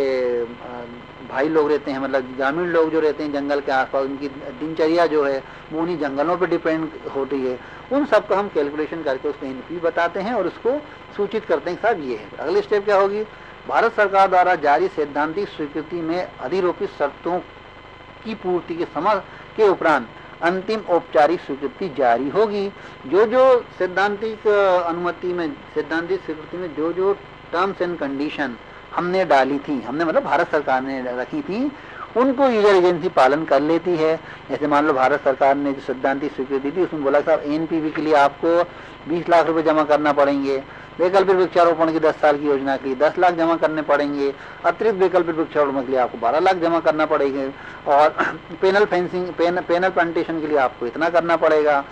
भाई लोग रहते हैं, मतलब ग्रामीण लोग जो रहते हैं जंगल के आसपास, उनकी दिनचर्या जो है वो उन्हीं जंगलों पर डिपेंड होती है, उन सब का हम कैलकुलेशन करके उसको एनपी बताते हैं और उसको सूचित करते हैं साहब ये है। अगली स्टेप क्या होगी, भारत सरकार द्वारा जारी सैद्धांतिक स्वीकृति में अधिरोपित शर्तों की पूर्ति के समझ के उपरांत अंतिम औपचारिक स्वीकृति जारी होगी। जो जो सैद्धांतिक अनुमति में, सैद्धांतिक स्वीकृति में जो जो टर्म्स एंड कंडीशन हमने डाली थी, हमने मतलब भारत सरकार ने रखी थी, उनको यूजर एजेंसी पालन कर लेती है। जैसे मान लो भारत सरकार ने जो सैद्धांतिक स्वीकृति दी उसमें बोला साहब एनपीवी के लिए आपको 20 लाख रुपए जमा करना पड़ेंगे, वैकल्पिक वृक्षारोपण की 10 साल की योजना के लिए 10 लाख जमा करने पड़ेंगे, अतिरिक्त वैकल्पिक वृक्षारोपण के लिए आपको 12 लाख जमा करना पड़ेगा, और पेनल फेंसिंग पेनल प्लांटेशन के लिए आपको इतना करना पड़ेगा,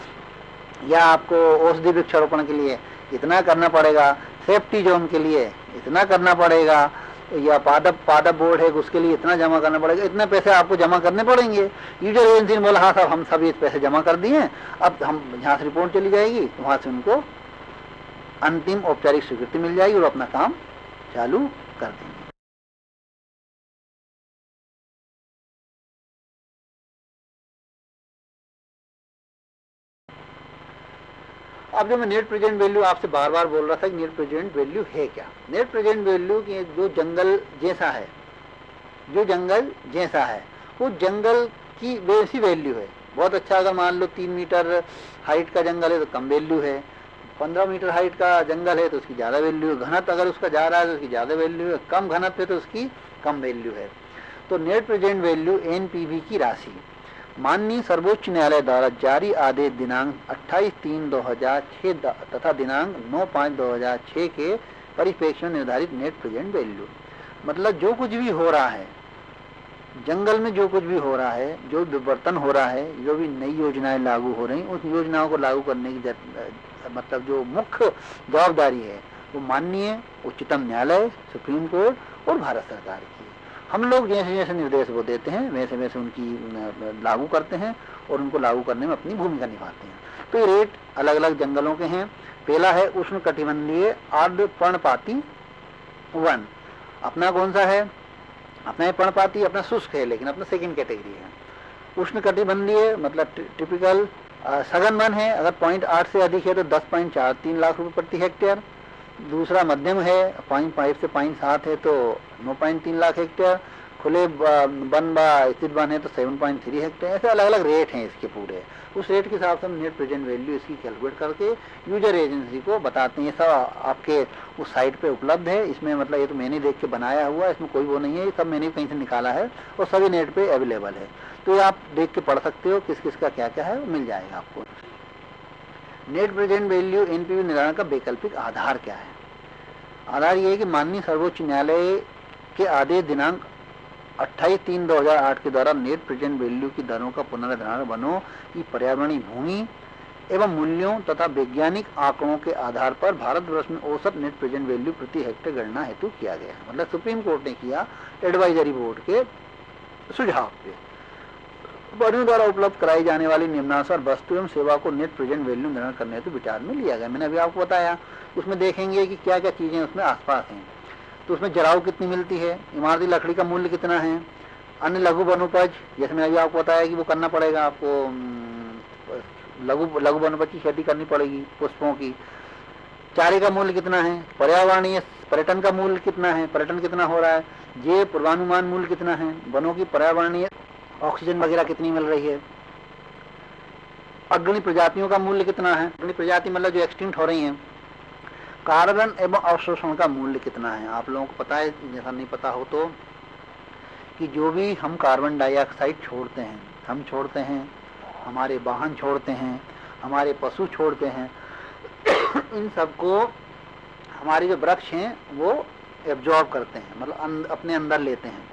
या आपको औषधि वृक्षारोपण के लिए इतना करना पड़ेगा, सेफ्टी जोन के लिए इतना करना पड़ेगा, या पादप बोर्ड है उसके लिए इतना जमा करना पड़ेगा, इतने पैसे आपको जमा करने पड़ेंगे। यूजर एजेंसी ने बोला हाँ साहब हम सभी पैसे जमा कर दिए, अब हम यहाँ से रिपोर्ट चली जाएगी, वहाँ से उनको अंतिम औपचारिक स्वीकृति मिल जाएगी और अपना काम चालू कर देंगे। अब जो मैं नेट प्रेजेंट वैल्यू आपसे बार बार बोल रहा था कि नेट प्रेजेंट वैल्यू है क्या, नेट प्रेजेंट वैल्यू की जो जंगल जैसा है, जो जंगल जैसा है वो जंगल की वैसी वैल्यू है। बहुत अच्छा, अगर मान लो 3 मीटर हाइट का जंगल है तो कम वैल्यू है, 15 मीटर हाइट का जंगल है तो उसकी ज़्यादा वैल्यू है, घनत्व अगर उसका जा रहा है तो उसकी ज़्यादा वैल्यू है, कम घनत्व है तो उसकी कम वैल्यू है। तो नेट प्रेजेंट वैल्यू एनपीवी की राशि माननीय सर्वोच्च न्यायालय द्वारा जारी आदेश दिनांक 28/3/2006 तथा दिनांक 9/5/2006 के परिप्रेक्ष्य में निर्धारित नेट प्रेजेंट वैल्यू, मतलब जो कुछ भी हो रहा है जंगल में, जो कुछ भी हो रहा है, जो विवर्तन हो रहा है, जो भी नई योजनाएं लागू हो रही, उस योजनाओं को लागू करने की मतलब जो मुख्य जवाबदारी है वो माननीय उच्चतम न्यायालय, सुप्रीम कोर्ट और भारत सरकार की है। हम लोग जैसे जैसे निर्देश वो देते हैं वैसे वैसे उनकी लागू करते हैं और उनको लागू करने में अपनी भूमिका निभाते हैं। तो ये रेट अलग अलग जंगलों के हैं। पहला है उष्ण कटिबंधीय अर्ध पर्णपाती वन, अपना कौन सा है, अपना पर्णपाती अपना शुष्क है लेकिन अपना सेकंड कैटेगरी है। उष्ण कटिबंधीय मतलब टिपिकल सघन वन है, अगर 0.8 से अधिक है तो 10.43 लाख रुपए प्रति हेक्टेयर। दूसरा मध्यम है, 0.5 से 0.7 है तो 9.3 लाख हेक्टेयर। खुले वन व स्थित वन है तो 7.3 हेक्टेयर। ऐसे अलग अलग रेट हैं इसके पूरे। उस रेट के हिसाब से हम नेट प्रेजेंट वैल्यू इसकी कैलकुलेट करके यूजर एजेंसी को बताते हैं। ये सब आपके उस साइट पे उपलब्ध है। इसमें मतलब ये तो मैंने देख के बनाया हुआ है, इसमें कोई वो नहीं है, ये सब मैंने कहीं से निकाला है और सभी नेट पे अवेलेबल है। तो ये आप देख के पढ़ सकते हो किस किस का क्या क्या है, वो मिल जाएगा आपको। नेट प्रेजेंट वैल्यू एनपीवी निर्धारण का वैकल्पिक आधार क्या है? आधार ये है कि माननीय सर्वोच्च न्यायालय के आदेश दिनांक 28/3/2008 के द्वारा नेट प्रेजेंट वैल्यू की दरों का पुनर्निर्धारण वनों की पर्यावरणीय भूमि एवं मूल्यों तथा वैज्ञानिक आंकड़ों के आधार पर भारतवर्ष में औसत नेट प्रेजेंट वैल्यू प्रति हेक्टेयर गणना हेतु किया गया है। मतलब सुप्रीम कोर्ट ने किया एडवाइजरी बोर्ड के सुझाव पे। वनों द्वारा उपलब्ध कराई जाने वाली निम्नानुसार वस्तु एवं सेवा को नेट प्रेजेंट वैल्यू निर्धारण करने हेतु विचार में लिया गया। मैंने अभी आपको बताया, उसमें देखेंगे कि क्या क्या चीजें उसमें आसपास हैं। तो उसमें जराऊ कितनी मिलती है, इमारती लकड़ी का मूल्य कितना है, अन्य लघु वनोपज जैसे मैंने अभी आपको बताया कि वो करना पड़ेगा आपको, लघु वनोपज की खेती करनी पड़ेगी पुष्पों की, चारे का मूल्य कितना है, पर्यावरणीय पर्यटन का मूल्य कितना है, पर्यटन कितना हो रहा है, ये पूर्वानुमान मूल्य कितना है, वनों की पर्यावरणीय ऑक्सीजन वगैरह कितनी मिल रही है, अग्रणी प्रजातियों का मूल्य कितना है, अग्रणी प्रजाति मतलब जो एक्सटिंक्ट हो रही हैं, कार्बन एवं अवशोषण का मूल्य कितना है। आप लोगों को पता है, जैसा नहीं पता हो तो, कि जो भी हम कार्बन डाइऑक्साइड छोड़ते हैं, हम छोड़ते हैं, हमारे वाहन छोड़ते हैं, हमारे पशु छोड़ते हैं, इन सबको हमारे जो वृक्ष हैं वो एब्जॉर्ब करते हैं, मतलब अपने अंदर लेते हैं।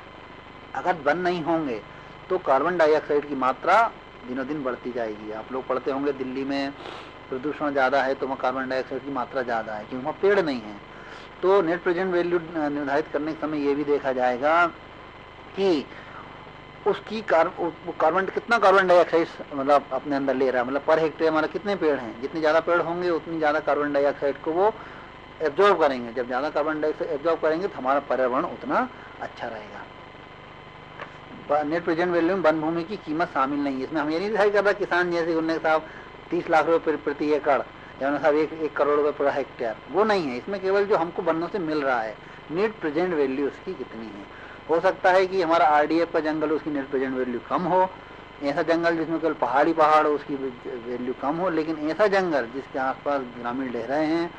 अगर वन नहीं होंगे तो कार्बन डाइऑक्साइड की मात्रा दिनों दिन बढ़ती जाएगी। आप लोग पढ़ते होंगे दिल्ली में प्रदूषण ज़्यादा है तो वहाँ कार्बन डाइऑक्साइड की मात्रा ज़्यादा है, क्योंकि वहाँ पेड़ नहीं है। तो नेट प्रेजेंट वैल्यू निर्धारित करने के समय ये भी देखा जाएगा कि उसकी कार्बन कितना कार्बन डाइऑक्साइड मतलब अपने अंदर ले रहा है, मतलब पर हेक्टेयर हमारा कितने पेड़ हैं, जितने ज़्यादा पेड़ होंगे उतनी ज़्यादा कार्बन डाइऑक्साइड को वो एब्जॉर्ब करेंगे। जब ज़्यादा कार्बन डाइऑक्साइड एब्जॉर्ब करेंगे तो हमारा पर्यावरण उतना अच्छा रहेगा। नेट प्रेजेंट वैल्यू में वन भूमि की कीमत शामिल नहीं है। इसमें हम ये नहीं दिखाई कर रहा किसान जैसे उन्होंने साहब 30 लाख रुपए प्रति एकड़ या उन्होंने साहब 1 करोड़ रुपए पर हेक्टेयर, वो नहीं है। इसमें केवल जो हमको वनों से मिल रहा है नेट प्रेजेंट वैल्यू उसकी कितनी है। हो सकता है कि हमारा RDF का जंगल उसकी नेट प्रेजेंट वैल्यू कम हो, ऐसा जंगल जिसमें केवल पहाड़ हो उसकी वैल्यू कम हो, लेकिन ऐसा जंगल जिसके आसपास ग्रामीण रह रहे हैं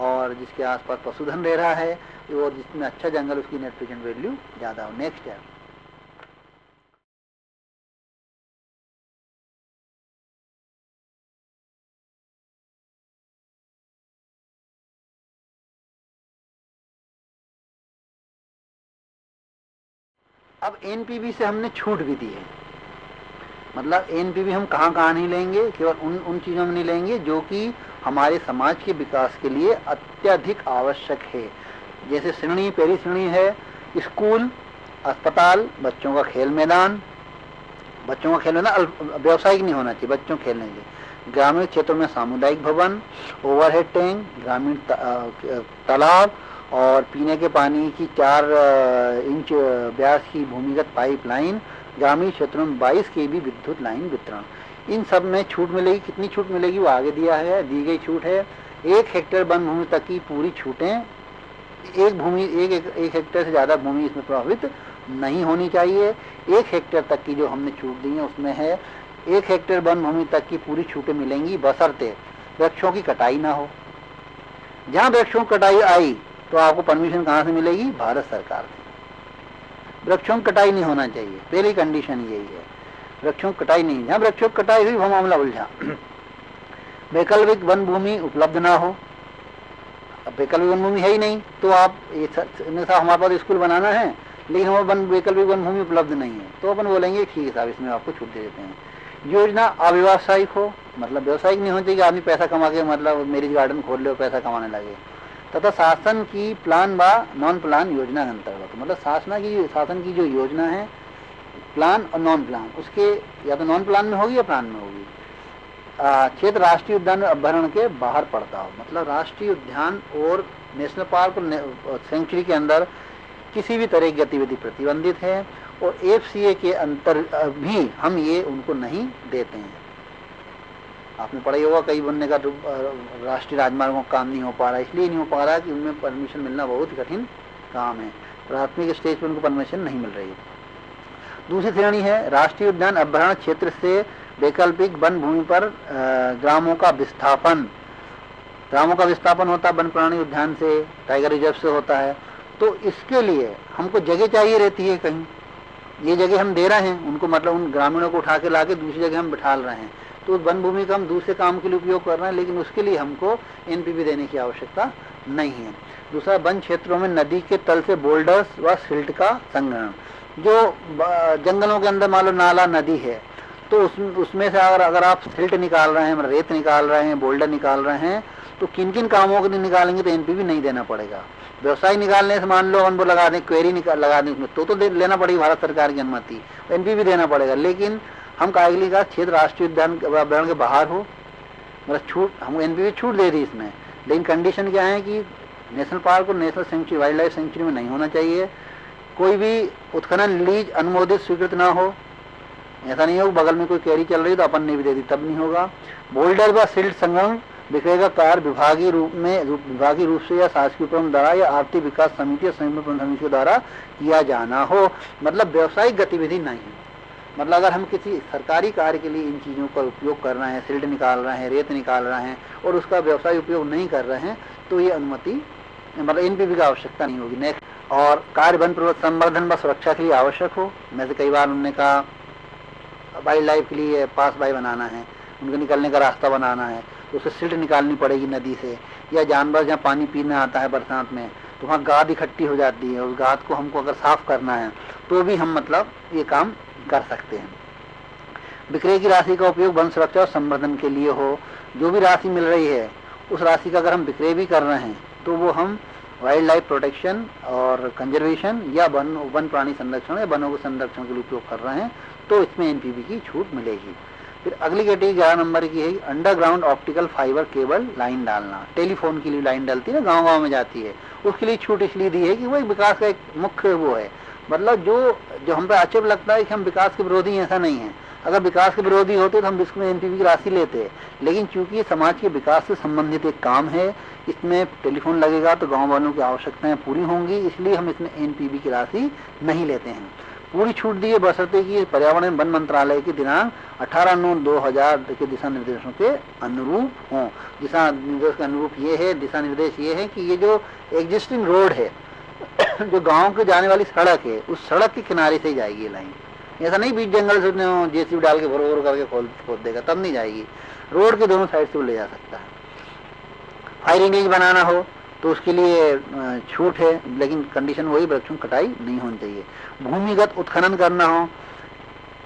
और जिसके आसपास पशुधन रह रहा है और जिसमें अच्छा जंगल उसकी नेट प्रेजेंट वैल्यू ज़्यादा हो। नेक्स्ट है अब NPV से हमने छूट भी दी है, मतलब NPV हम कहाँ कहाँ नहीं लेंगे, केवल उन चीज़ों में नहीं लेंगे जो कि हमारे समाज के विकास के लिए अत्यधिक आवश्यक है। जैसे श्रेणी, पहली श्रेणी है स्कूल, अस्पताल, बच्चों का खेल मैदान, व्यावसायिक नहीं होना चाहिए, बच्चों खेलने के, ग्रामीण क्षेत्रों में सामुदायिक भवन, ओवरहेड टैंक, ग्रामीण तालाब और पीने के पानी की 4 इंच व्यास की भूमिगत पाइपलाइन, ग्रामीण क्षेत्रों में 22 kV विद्युत लाइन वितरण। इन सब में छूट मिलेगी। कितनी छूट मिलेगी वो आगे दिया है, दी गई छूट है 1 हेक्टेयर वन भूमि तक की पूरी छूटें। एक हेक्टेयर से ज़्यादा भूमि इसमें प्रभावित नहीं होनी चाहिए। 1 हेक्टेयर तक की जो हमने छूट दी है उसमें है 1 हेक्टेयर वन भूमि तक की पूरी छूटें मिलेंगी बशर्ते वृक्षों की कटाई ना हो। जहाँ वृक्षों की कटाई आई तो आपको परमिशन कहाँ से मिलेगी, भारत सरकार से। वृक्षों की कटाई नहीं होना चाहिए, पहली कंडीशन यही है, वृक्षों की कटाई नहीं। जहाँ वृक्षों की कटाई हुई वो मामला उलझा। वैकल्पिक वन भूमि उपलब्ध ना हो, अब वैकल्पिक वन भूमि है ही नहीं तो आप हमारे पास स्कूल बनाना है लेकिन हमारे वैकल्पिक वन भूमि उपलब्ध नहीं है तो अपन बोलेंगे ठीक है साहब इसमें आपको छूट दे देते हैं। योजना अव्यवसायिक हो, मतलब व्यवसायिक नहीं होना चाहिए कि आदमी पैसा कमा के मतलब मैरिज गार्डन खोल ले और पैसा कमाने लगे। तथा शासन की प्लान व नॉन प्लान योजना के अंतर्गत, मतलब शासन की जो योजना है प्लान और नॉन प्लान, उसके या तो नॉन प्लान में होगी या प्लान में होगी। क्षेत्र राष्ट्रीय उद्यान अभ्यारण्य के बाहर पड़ता हो, मतलब राष्ट्रीय उद्यान और नेशनल पार्क और सेंचुरी के अंदर किसी भी तरह की गतिविधि प्रतिबंधित है और FCA के अंतर भी हम ये उनको नहीं देते हैं। आपने पढ़ा ही होगा कई बनने का राष्ट्रीय राजमार्गों का काम नहीं हो पा रहा, इसलिए नहीं हो पा रहा कि उनमें परमिशन मिलना बहुत कठिन काम है, प्राथमिक स्टेज पर उनको परमिशन नहीं मिल रही है। दूसरी श्रेणी है राष्ट्रीय उद्यान अभ्यारण्य क्षेत्र से वैकल्पिक वन भूमि पर ग्रामों का विस्थापन होता है, वन प्राणी उद्यान से, टाइगर रिजर्व से होता है। तो इसके लिए हमको जगह चाहिए रहती है, कहीं ये जगह हम दे रहे हैं उनको, मतलब उन ग्रामीणों को उठा के ला के दूसरी जगह हम बिठा रहे हैं, तो उस वन भूमि का हम दूसरे काम के लिए उपयोग कर रहे हैं, लेकिन उसके लिए हमको NPV देने की आवश्यकता नहीं है। दूसरा, वन क्षेत्रों में नदी के तल से बोल्डर्स व सिल्ट का संग्रहण, जो जंगलों के अंदर मान लो नाला नदी है तो उसमें से अगर आप सिल्ट निकाल रहे हैं, रेत निकाल रहे हैं, बोल्डर निकाल रहे हैं, तो किन किन कामों के लिए निकालेंगे तो NPV नहीं देना पड़ेगा। व्यवसाय निकालने से मान लो हम वो लगा दें, क्वेरी लगा दें उसमें तो लेना पड़ेगी भारत सरकार की अनुमति, NPV देना पड़ेगा। लेकिन हम कागली का क्षेत्र राष्ट्रीय उद्यान अभ्यारण्य के बाहर हो, मतलब छूट, हम NPV छूट दे दी इसमें, लेकिन कंडीशन क्या है कि नेशनल पार्क और national century wild life sanctuary में नहीं होना चाहिए। कोई भी उत्खनन लीज अनुमोदित स्वीकृत ना हो, ऐसा नहीं हो बगल में कोई कैरी चल रही तो अपन ने भी दे दी तब नहीं होगा। बोल्डर व सिल्ट संग्रहण विक्रय का कार्य विभागीय रूप से या शासकीय उपक्रम द्वारा या आर्थिक विकास समिति या संयुक्त समिति के द्वारा किया जाना हो, मतलब व्यवसायिक गतिविधि नहीं। मतलब अगर हम किसी सरकारी कार्य के लिए इन चीज़ों का उपयोग कर रहे हैं, सिल्ट निकाल रहे हैं, रेत निकाल रहे हैं और उसका व्यवसायिक उपयोग नहीं कर रहे हैं तो ये अनुमति मतलब एनपीवी का आवश्यकता नहीं होगी। नेक्स्ट, और कार्य वन संवर्धन व सुरक्षा के लिए आवश्यक हो। मैं से कई बार उन्होंने कहा वाइल्ड लाइफ के लिए पास बाय बनाना है, उनके निकलने का रास्ता बनाना है तो उसे सिल्ट निकालनी पड़ेगी नदी से, या जानवर जहाँ पानी पीने आता है बरसात में तो वहाँ गाद इकट्ठी हो जाती है, उस गाद को हमको अगर साफ करना है तो भी हम मतलब ये काम कर सकते हैं। विक्रय की राशि का उपयोग वन सुरक्षा और संवर्धन के लिए हो। जो भी राशि मिल रही है उस राशि का अगर हम विक्रय भी कर रहे हैं तो वो हम वाइल्ड लाइफ प्रोटेक्शन और कंजर्वेशन या वन प्राणी संरक्षण या वनों के संरक्षण के लिए उपयोग कर रहे हैं तो इसमें एनपीवी की छूट मिलेगी। फिर अगली कैटेगरी 11 नंबर की है underground optical fibre cable line डालना। टेलीफोन के लिए लाइन डलती है ना, गाँव में जाती है, उसके लिए छूट इसलिए दी है कि वो एक विकास का एक मुख्य वो है। मतलब जो हम पे आक्षेप लगता है कि हम विकास के विरोधी हैं, ऐसा नहीं है। अगर विकास के विरोधी होते तो हम इसमें एनपीवी की राशि लेते, लेकिन चूंकि समाज के विकास से संबंधित एक काम है, इसमें टेलीफोन लगेगा तो गांव वालों की आवश्यकताएं पूरी होंगी, इसलिए हम इसमें एनपीवी की राशि नहीं लेते हैं। पूरी छूट दी है बशर्ते कि पर्यावरण वन मंत्रालय की दिनांक 18/9/2000 के दिशा निर्देशों के अनुरूप हों। दिशा निर्देश के अनुरूप ये है, दिशा निर्देश ये है कि ये जो एग्जिस्टिंग रोड है जो गांव के जाने वाली सड़क है उस सड़क के किनारे से ही जाएगी ये लाइन। ऐसा नहीं बीच जंगल से जेसीबी डाल के भरो करके खोद देगा तब नहीं जाएगी, रोड के दोनों साइड से वो ले जा सकता है। फायरिंग रेंज बनाना हो तो उसके लिए छूट है, लेकिन कंडीशन वही वृक्षों की कटाई नहीं होनी चाहिए। भूमिगत उत्खनन करना हो,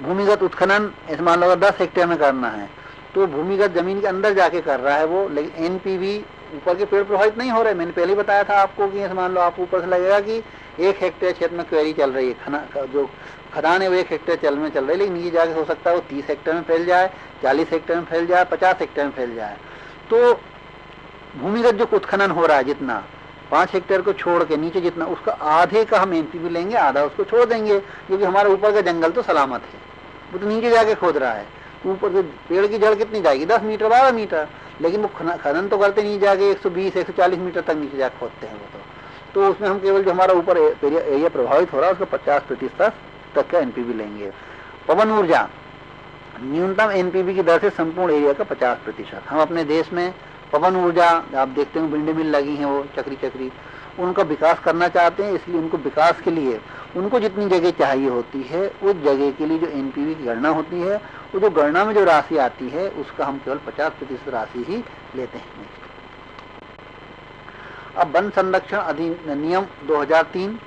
भूमिगत उत्खनन इस मान लो 10 हेक्टेयर में करना है तो भूमिगत जमीन के अंदर जाके कर रहा है वो, लेकिन एनपीवी ऊपर के पेड़ प्रभावित नहीं हो रहे। मैंने पहले बताया था आपको कि मान लो आप ऊपर से लगेगा कि 1 हेक्टेयर क्षेत्र में क्वेरी चल रही है, जो खदान है वो 1 हेक्टेयर चल रही है, लेकिन नीचे जाके हो सकता है वो 30 हेक्टेयर में फैल जाए, 40 हेक्टेयर में फैल जाए, 50 हेक्टेयर में फैल जाए। तो भूमिगत जो उत्खनन हो रहा है जितना 5 हेक्टेयर को छोड़ के नीचे जितना, उसका आधे का हम एनपीवी लेंगे, आधा उसको छोड़ देंगे, क्योंकि हमारे ऊपर का जंगल तो सलामत है, वो तो नीचे जाके खोद रहा है। ऊपर से पेड़ की जड़ कितनी जाएगी 10 मीटर 12 मीटर, लेकिन वो खनन तो करते नहीं जाके 120-140 मीटर तक नीचे जाके खोदते हैं वो तो उसमें हम केवल जो हमारा ऊपर एरिया प्रभावित हो रहा है उसका 50% तक का एनपीवी लेंगे। पवन ऊर्जा न्यूनतम एनपीवी की दर से संपूर्ण एरिया का 50%। हम अपने देश में पवन ऊर्जा आप देखते हैं विंड मिल लगी हैं वो चक्री उनका विकास करना चाहते हैं, इसलिए उनको विकास के लिए उनको जितनी जगह चाहिए होती है उस जगह के लिए जो एनपीवी की गणना होती है वो जो गणना में जो राशि आती है उसका हम केवल 50% राशि ही लेते हैं। अब वन संरक्षण अधिनियम 2003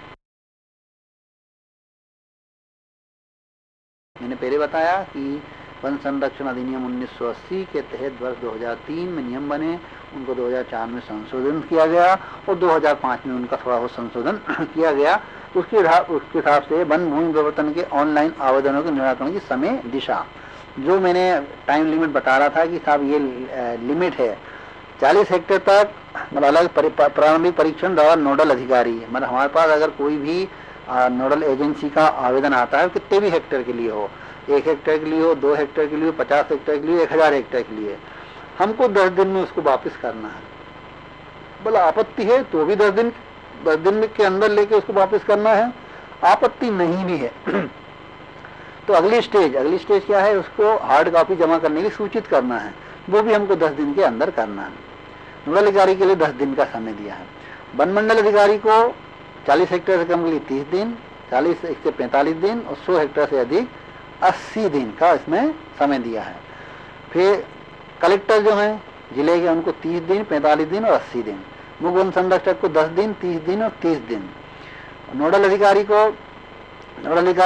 मैंने पहले बताया कि वन संरक्षण अधिनियम 1980 के तहत वर्ष 2003 में नियम बने, उनको 2004 में संशोधन किया गया और 2005 में उनका थोड़ा बहुत संशोधन किया गया। उसके हिसाब से वन भूमि विवर्तन के ऑनलाइन आवेदनों के निराकरण की समय दिशा, जो मैंने टाइम लिमिट बता रहा था कि साहब ये लिमिट है 40 हेक्टेयर तक, मतलब अलग प्रारंभिक परीक्षण द्वारा नोडल अधिकारी, मतलब हमारे पास अगर कोई भी नोडल एजेंसी का आवेदन आता है कितने भी हेक्टेयर के लिए हो, 1 हेक्टेयर के लिए हो, 2 हेक्टेयर के लिए, 50 हेक्टेयर के लिए, 1000 हेक्टेयर के लिए, हमको 10 दिन में उसको वापस करना है। बोला आपत्ति है तो भी 10 दिन के अंदर लेके उसको वापस करना है, आपत्ति नहीं भी है तो अगली स्टेज क्या है, उसको हार्ड कॉपी जमा करने के लिए सूचित करना है, वो भी हमको 10 दिन के अंदर करना है। नोडल अधिकारी के लिए 10 दिन का समय दिया है। वन मंडल अधिकारी को 40 हेक्टेयर से कम के लिए 30 दिन, 40 से 45 दिन और 100 हेक्टेयर से अधिक 80 दिन का इसमें समय दिया है। फिर कलेक्टर जो हैं जिले के उनको 30 दिन, 45 दिन और 80 दिन। मुख्य वन संरक्षक को 10 दिन, 30 दिन और 30 दिन। नोडल अधिकारी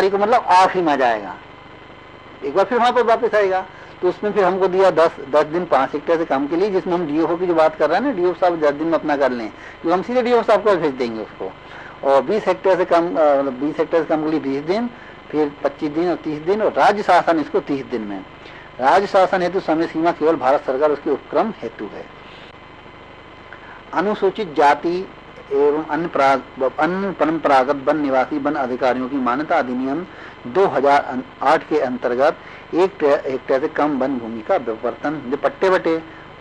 को मतलब आखिरी में आ जाएगा, एक बार फिर वहां पर वापस आएगा तो उसमें फिर हमको दिया 10 दिन 5 हेक्टेयर से कम के लिए, जिसमें हम डीओ की जो बात कर रहे हैं ना, डीओ साहब 10 दिन में अपना कर लें, तो हम सीधे डीओ साहब को भेज देंगे उसको। और 20 हेक्टेयर से कम के लिए 20 दिन, फिर 25 दिन और 30 दिन, और राज्य शासन इसको 30 दिन में। राज्य शासन हेतु समय सीमा केवल भारत सरकार उसके उपक्रम हेतु है। अनुसूचित जाति एवं अन्य परंपरागत वन निवासी वन अधिकारियों की मान्यता अधिनियम 2008 के अंतर्गत 1 हेक्टेयर से कम वन भूमि का विवर्तन, जो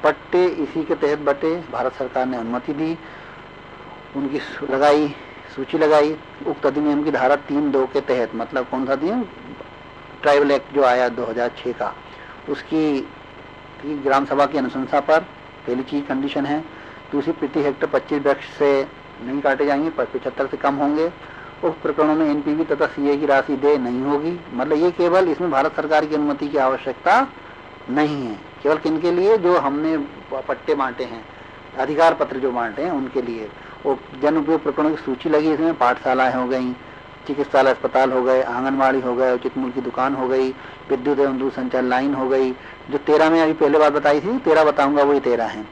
पट्टे इसी के तहत बटे, भारत सरकार ने अनुमति दी, उनकी सूची लगाई। उक्त अधिनियम की धारा 3(2) के तहत, मतलब कौन सा अधिनियम, ट्राइबल एक्ट जो आया 2006 का, उसकी ग्राम सभा की अनुशंसा पर पहली चीज कंडीशन है। दूसरी, प्रति हेक्टेयर 25 वृक्ष से नहीं काटे जाएंगे, 75 से कम होंगे। उक्त प्रकरणों में एनपीवी तथा सीए की राशि देय नहीं होगी। मतलब ये केवल इसमें भारत सरकार की अनुमति की आवश्यकता नहीं है, केवल किन के लिए, जो हमने पट्टे बांटे हैं, अधिकार पत्र जो बांटे हैं उनके लिए। और जन उपयोग प्रकरणों की सूची लगी इसमें, पाठशालाएं हो गई, चिकित्सालय अस्पताल हो गए, आंगनबाड़ी हो गए, उचित मूल्य की दुकान हो गई, विद्युत एवं दूरसंचार लाइन हो गई। जो 13 में अभी पहले बात बताई थी, 13 बताऊंगा, वही 13 है।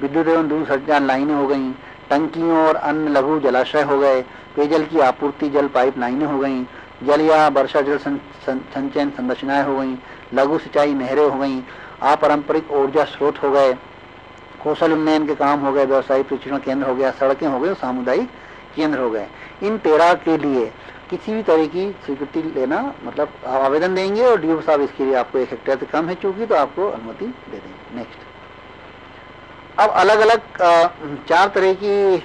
विद्युत एवं दूरसंचार लाइनें हो गई, टंकियों और अन्य लघु जलाशय हो गए, पेयजल की आपूर्ति जल पाइप लाइनें हो गई, जल या वर्षा जल संचयन संरचनाएं हो गई, लघु सिंचाई नहरें हो गई, अपारंपरिक ऊर्जा स्रोत हो गए, कौशल उन्नयन के काम हो गए, व्यवसायिक प्रशिक्षण केंद्र हो गया, सड़कें हो गई, सामुदायिक केंद्र हो गए। इन 13 के लिए किसी भी तरह की स्वीकृति लेना, मतलब आवेदन देंगे और डीओ साहब इसके लिए आपको 1 हेक्टेयर से कम है चूंकि, तो आपको अनुमति दे देंगे। नेक्स्ट, अब अलग अलग 4 तरह की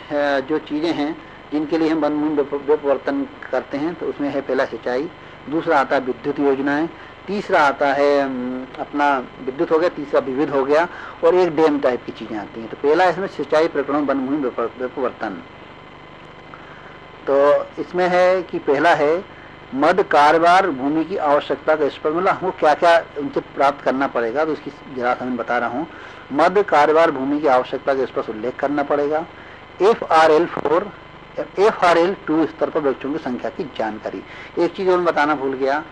जो चीजें हैं जिनके लिए हम वन भूमि विवर्तन करते हैं, तो उसमें है पहला सिंचाई, दूसरा आता है विद्युत योजनाएं, तीसरा आता है अपना विद्युत हो गया, तीसरा विविध हो गया, और एक डैम टाइप की चीजें आती हैं। तो पहला इसमें सिंचाई प्रकरणों वन भूमि विवर्तन। तो इसमें है कि पहला है मद कारोबार भूमि की आवश्यकता का स्पष्ट, मतलब हमको क्या क्या उनसे प्राप्त करना पड़ेगा, तो उसकी जरा मैं बता रहा हूँ। मद कारोबार भूमि की आवश्यकता का स्पष्ट उल्लेख करना पड़ेगा। FRL2 स्तर पर वृक्षों की संख्या की जानकारी। एक चीज और बताना भूल गया,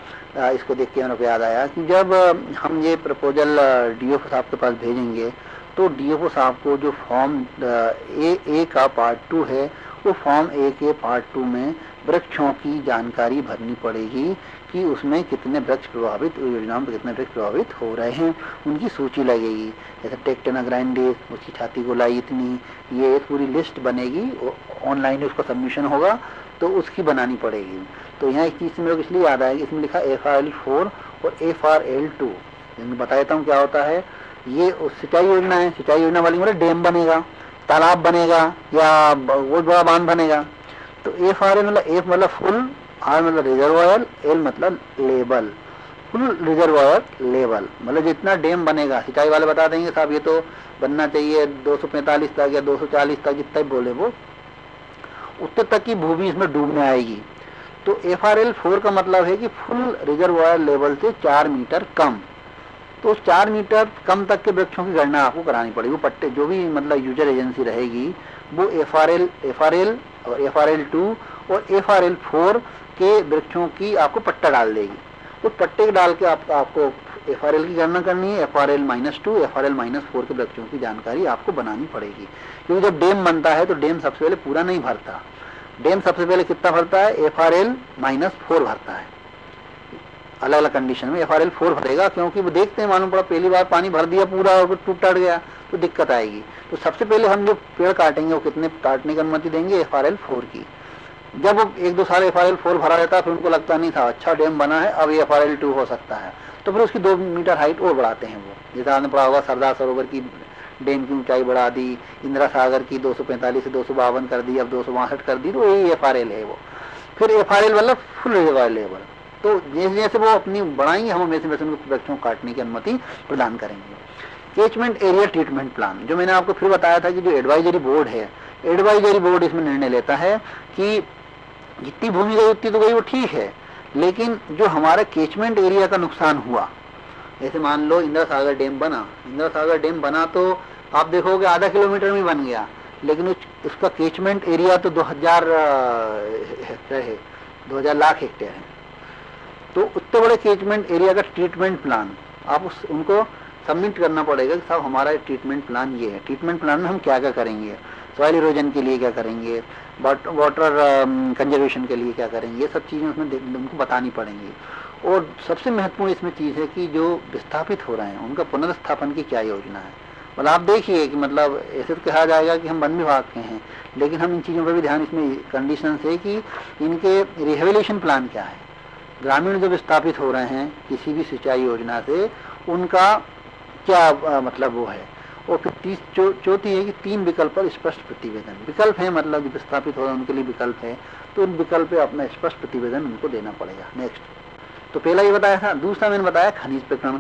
इसको देख के मेरे को याद आया कि जब हम ये प्रपोजल डीओ साहब के पास भेजेंगे, तो डीओ साहब को जो फॉर्म ए का पार्ट 2 है, वो फॉर्म ए के पार्ट 2 में वृक्षों की जानकारी भरनी पड़ेगी कि उसमें कितने वृक्ष प्रभावित, योजनाओं में कितने वृक्ष प्रभावित हो रहे हैं, उनकी सूची लगेगी। जैसे टेक्टेना ग्राइंडेस, उसकी छाती गोलाई इतनी, ये पूरी लिस्ट बनेगी, ऑनलाइन उसका सबमिशन होगा, तो उसकी बनानी पड़ेगी। तो यहाँ एक चीज मेरे को इसलिए याद आएगी, इसमें लिखा FRL4 और FRL2। मैं बता देता हूँ क्या होता है। ये सिंचाई योजना है, सिंचाई योजना वाली मतलब डैम बनेगा, तालाब बनेगा या बहुत बड़ा बांध बनेगा। तो FRL मतलब F मतलब फुल, R मतलब रिजर्वायर, L मतलब लेवल, फुल रिजर्वायर लेवल, मतलब जितना डैम बनेगा। सिंचाई वाले बता देंगे साहब ये तो बनना चाहिए 245 तक या 240 तक, जितना बोले वो उतने तक की भूमि इसमें डूबने आएगी। तो FRL4 का मतलब है कि फुल रिजर्वायर लेवल से 4 मीटर कम। तो 4 मीटर कम तक के वृक्षों की गणना आपको करानी पड़ेगी। वो पट्टे जो भी मतलब यूजर एजेंसी रहेगी, वो FRL और FRL2 और FRL4 के वृक्षों की आपको पट्टा डाल देगी। उस पट्टे डाल के आपको FRL की गणना करनी है, FRL-2, FRL-4 के वृक्षों की जानकारी आपको बनानी पड़ेगी। क्योंकि जब डैम बनता है तो डैम सबसे पहले पूरा नहीं भरता, डैम सबसे पहले कितना भरता है, FRL-4 भरता है। अलग अलग कंडीशन में FRL4 भरेगा, क्योंकि वो देखते हैं मालूम पड़ा पहली बार पानी भर दिया पूरा और टूट गया तो दिक्कत आएगी। तो सबसे पहले हम जो पेड़ काटेंगे वो कितने काटने की अनुमति देंगे, FRL4 की। जब वो 1-2 साल FRL4 भरा रहता है फिर उनको लगता नहीं था अच्छा डैम बना है, अब ये FRL2 हो सकता है, तो फिर उसकी 2 मीटर हाइट और बढ़ाते हैं। वो जैसे आपने पढ़ा होगा सरदार सरोवर की डैम की ऊंचाई बढ़ा दी, इंदिरा सागर की 245 से 252 कर दी, अब 262 कर दी, तो यही FRL है वो। फिर FRL मतलब फुल रिजर्वायर लेवल। तो जैसे जैसे वो अपनी बढ़ाएंगे हम वैसे वैसे उनको वृक्षों को काटने की अनुमति प्रदान करेंगे। कैचमेंट एरिया ट्रीटमेंट प्लान, जो मैंने आपको फिर बताया था कि जो एडवाइजरी बोर्ड है, एडवाइजरी बोर्ड इसमें निर्णय लेता है कि जितनी भूमि गई उतनी तो गई वो ठीक है, लेकिन जो हमारे कैचमेंट एरिया का नुकसान हुआ, जैसे मान लो इंदिरा सागर डैम बना, इंदिरा सागर डैम बना तो आप देखोगे आधा किलोमीटर में बन गया, लेकिन उसका कैचमेंट एरिया तो 2000 हेक्टेयर है, 2000 लाख हेक्टेयर है। तो उतने बड़े कैचमेंट एरिया का ट्रीटमेंट प्लान आप उनको सबमिट करना पड़ेगा कि साहब हमारा ट्रीटमेंट प्लान ये है। ट्रीटमेंट प्लान में हम क्या क्या करेंगे, सॉइल इरोजन के लिए क्या करेंगे, वाटर कंजर्वेशन के लिए क्या करेंगे, ये सब चीज़ें उसमें उनको बतानी पड़ेंगी। और सबसे महत्वपूर्ण इसमें चीज़ है कि जो विस्थापित हो रहे हैं उनका पुनर्स्थापन की क्या योजना है, मतलब आप देखिए कि मतलब ऐसे तो कहा जाएगा कि हम वन विभाग के हैं, लेकिन हम इन चीज़ों पर भी ध्यान, इसमें कंडीशन है कि इनके रिहेबिलिटेशन प्लान क्या है, ग्रामीण जो विस्थापित हो रहे हैं किसी भी सिंचाई योजना से, उनका क्या मतलब वो है। और फिर चौथी है कि 3 विकल्प पर स्पष्ट प्रतिवेदन, विकल्प है मतलब जो विस्थापित हो रहे हैं उनके लिए विकल्प है, तो उन विकल्प पे अपना स्पष्ट प्रतिवेदन उनको देना पड़ेगा। नेक्स्ट, तो पहला ये बताया था। दूसरा मैंने बताया खनिज प्रकरण।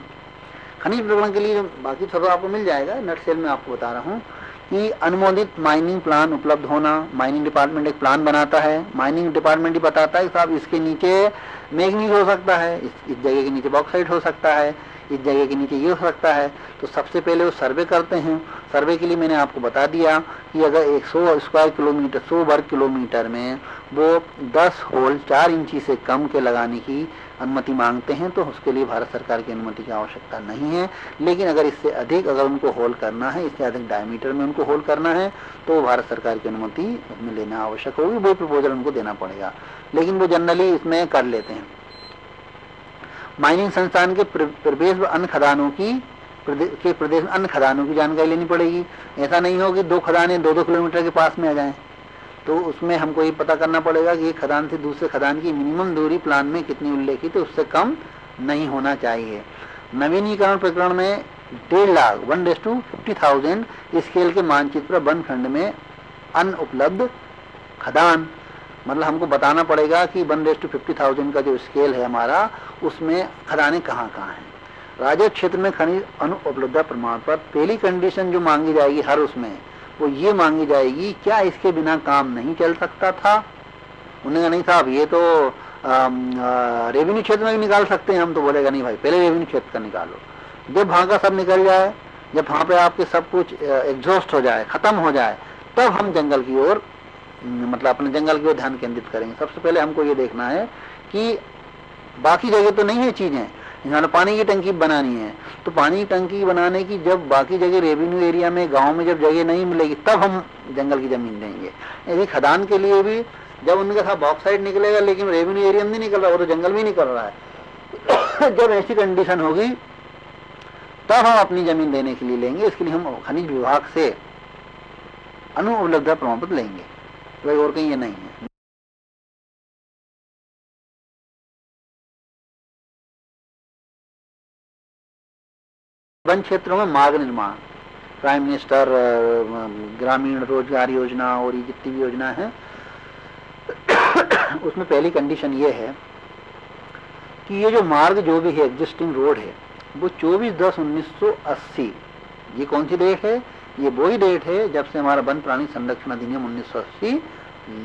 खनिज प्रकरण के लिए बाकी सब आपको मिल जाएगा, नट सेल में आपको बता रहा हूँ कि अनुमोदित माइनिंग प्लान उपलब्ध होना। माइनिंग डिपार्टमेंट एक प्लान बनाता है, माइनिंग डिपार्टमेंट ही बताता है साहब इसके नीचे मैग्नीज हो सकता है, इस जगह के नीचे बॉक्साइट हो सकता है, इस जगह के नीचे ये हो सकता है। तो सबसे पहले वो सर्वे करते हैं। सर्वे के लिए मैंने आपको बता दिया कि अगर 100 स्क्वायर किलोमीटर 100 वर्ग किलोमीटर में वो 10 होल 4 इंची से कम के लगाने की अनुमति मांगते हैं तो उसके लिए भारत सरकार की अनुमति की आवश्यकता नहीं है। लेकिन अगर इससे अधिक अगर उनको होल करना है, इससे अधिक डायमीटर में उनको होल करना है, तो भारत सरकार की अनुमति उसमें लेना आवश्यक होगी, वो प्रपोजल उनको देना पड़ेगा। लेकिन वो जनरली इसमें कर लेते हैं। माइनिंग संस्थान के प्रदेश व अन्य खदानों की प्रदेश में अन्य खदानों की जानकारी लेनी पड़ेगी। ऐसा नहीं हो कि 2 खदानें 2-2 किलोमीटर के पास में आ जाएं, तो उसमें हमको ये पता करना पड़ेगा कि एक खदान से दूसरे खदान की मिनिमम दूरी प्लान में कितनी उल्लेखित है, उससे कम नहीं होना चाहिए। नवीनीकरण प्रकरण में 1.5 लाख 1:50,000 स्केल के मानचित्र वन खंड में अनुपलब्ध खदान, मतलब हमको बताना पड़ेगा कि 1:50,000 का जो स्केल है हमारा, उसमें खदानें कहाँ कहाँ हैं। राज्य क्षेत्र में खनिज अनुपलब्धता प्रमाण पर पहली कंडीशन जो मांगी जाएगी हर उसमें, वो ये मांगी जाएगी क्या इसके बिना काम नहीं चल सकता था। उन्होंने कहा नहीं साहब ये तो रेवेन्यू क्षेत्र में भी निकाल सकते हैं हम, तो बोलेगा नहीं भाई पहले रेवेन्यू क्षेत्र का निकालो। जब वहाँ का सब निकल जाए, जब वहाँ पे आपके सब कुछ एग्जॉस्ट हो जाए, खत्म हो जाए, तब हम जंगल की ओर मतलब अपने जंगल की ओर ध्यान केंद्रित करेंगे। सबसे पहले हमको ये देखना है कि बाकी जगह तो नहीं है चीजें, यहाँ पानी की टंकी बनानी है, तो पानी की टंकी बनाने की जब बाकी जगह रेवेन्यू एरिया में गांव में जब जगह नहीं मिलेगी तब हम जंगल की जमीन देंगे। यदि खदान के लिए भी जब उनका था बॉक्साइट निकलेगा लेकिन रेवेन्यू एरिया में नहीं निकल रहा, वो तो जंगल में निकल रहा है जब ऐसी कंडीशन होगी तब हम अपनी जमीन देने के लिए लेंगे। इसके लिए हम खनिज विभाग से अनुपलब्धता प्रमाण पत्र लेंगे, तो और कहीं ये नहीं है। वन क्षेत्रों में मार्ग निर्माण, प्राइम मिनिस्टर ग्रामीण रोजगार योजना और ये जितनी भी योजना है उसमें पहली कंडीशन ये है कि ये जो मार्ग जो भी है एग्जिस्टिंग रोड है वो 24/10/1980, ये कौन सी डेट है, ये वही डेट है जब से हमारा वन प्राणी संरक्षण अधिनियम 1980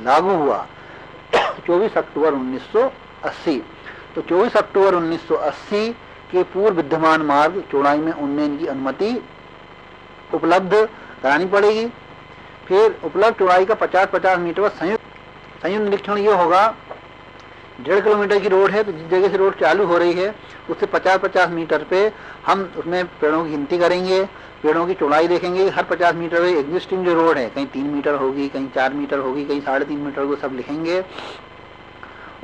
लागू हुआ 24 अक्टूबर 1980। तो 24 अक्टूबर 1980 के पूर्व विद्यमान मार्ग चौड़ाई में उन्नयन की अनुमति उपलब्ध करानी पड़ेगी। फिर उपलब्ध चौड़ाई का 50-50 मीटर संयुक्त निरीक्षण ये होगा, 1.5 किलोमीटर की रोड है तो जिस जगह से रोड चालू हो रही है उससे 50-50 मीटर पे हम उसमें पेड़ों की गिनती करेंगे, पेड़ों की चौड़ाई देखेंगे। हर 50 मीटर में एग्जिस्टिंग जो रोड है कहीं 3 मीटर होगी, कहीं 4 मीटर होगी, कहीं 3.5 मीटर को सब लिखेंगे।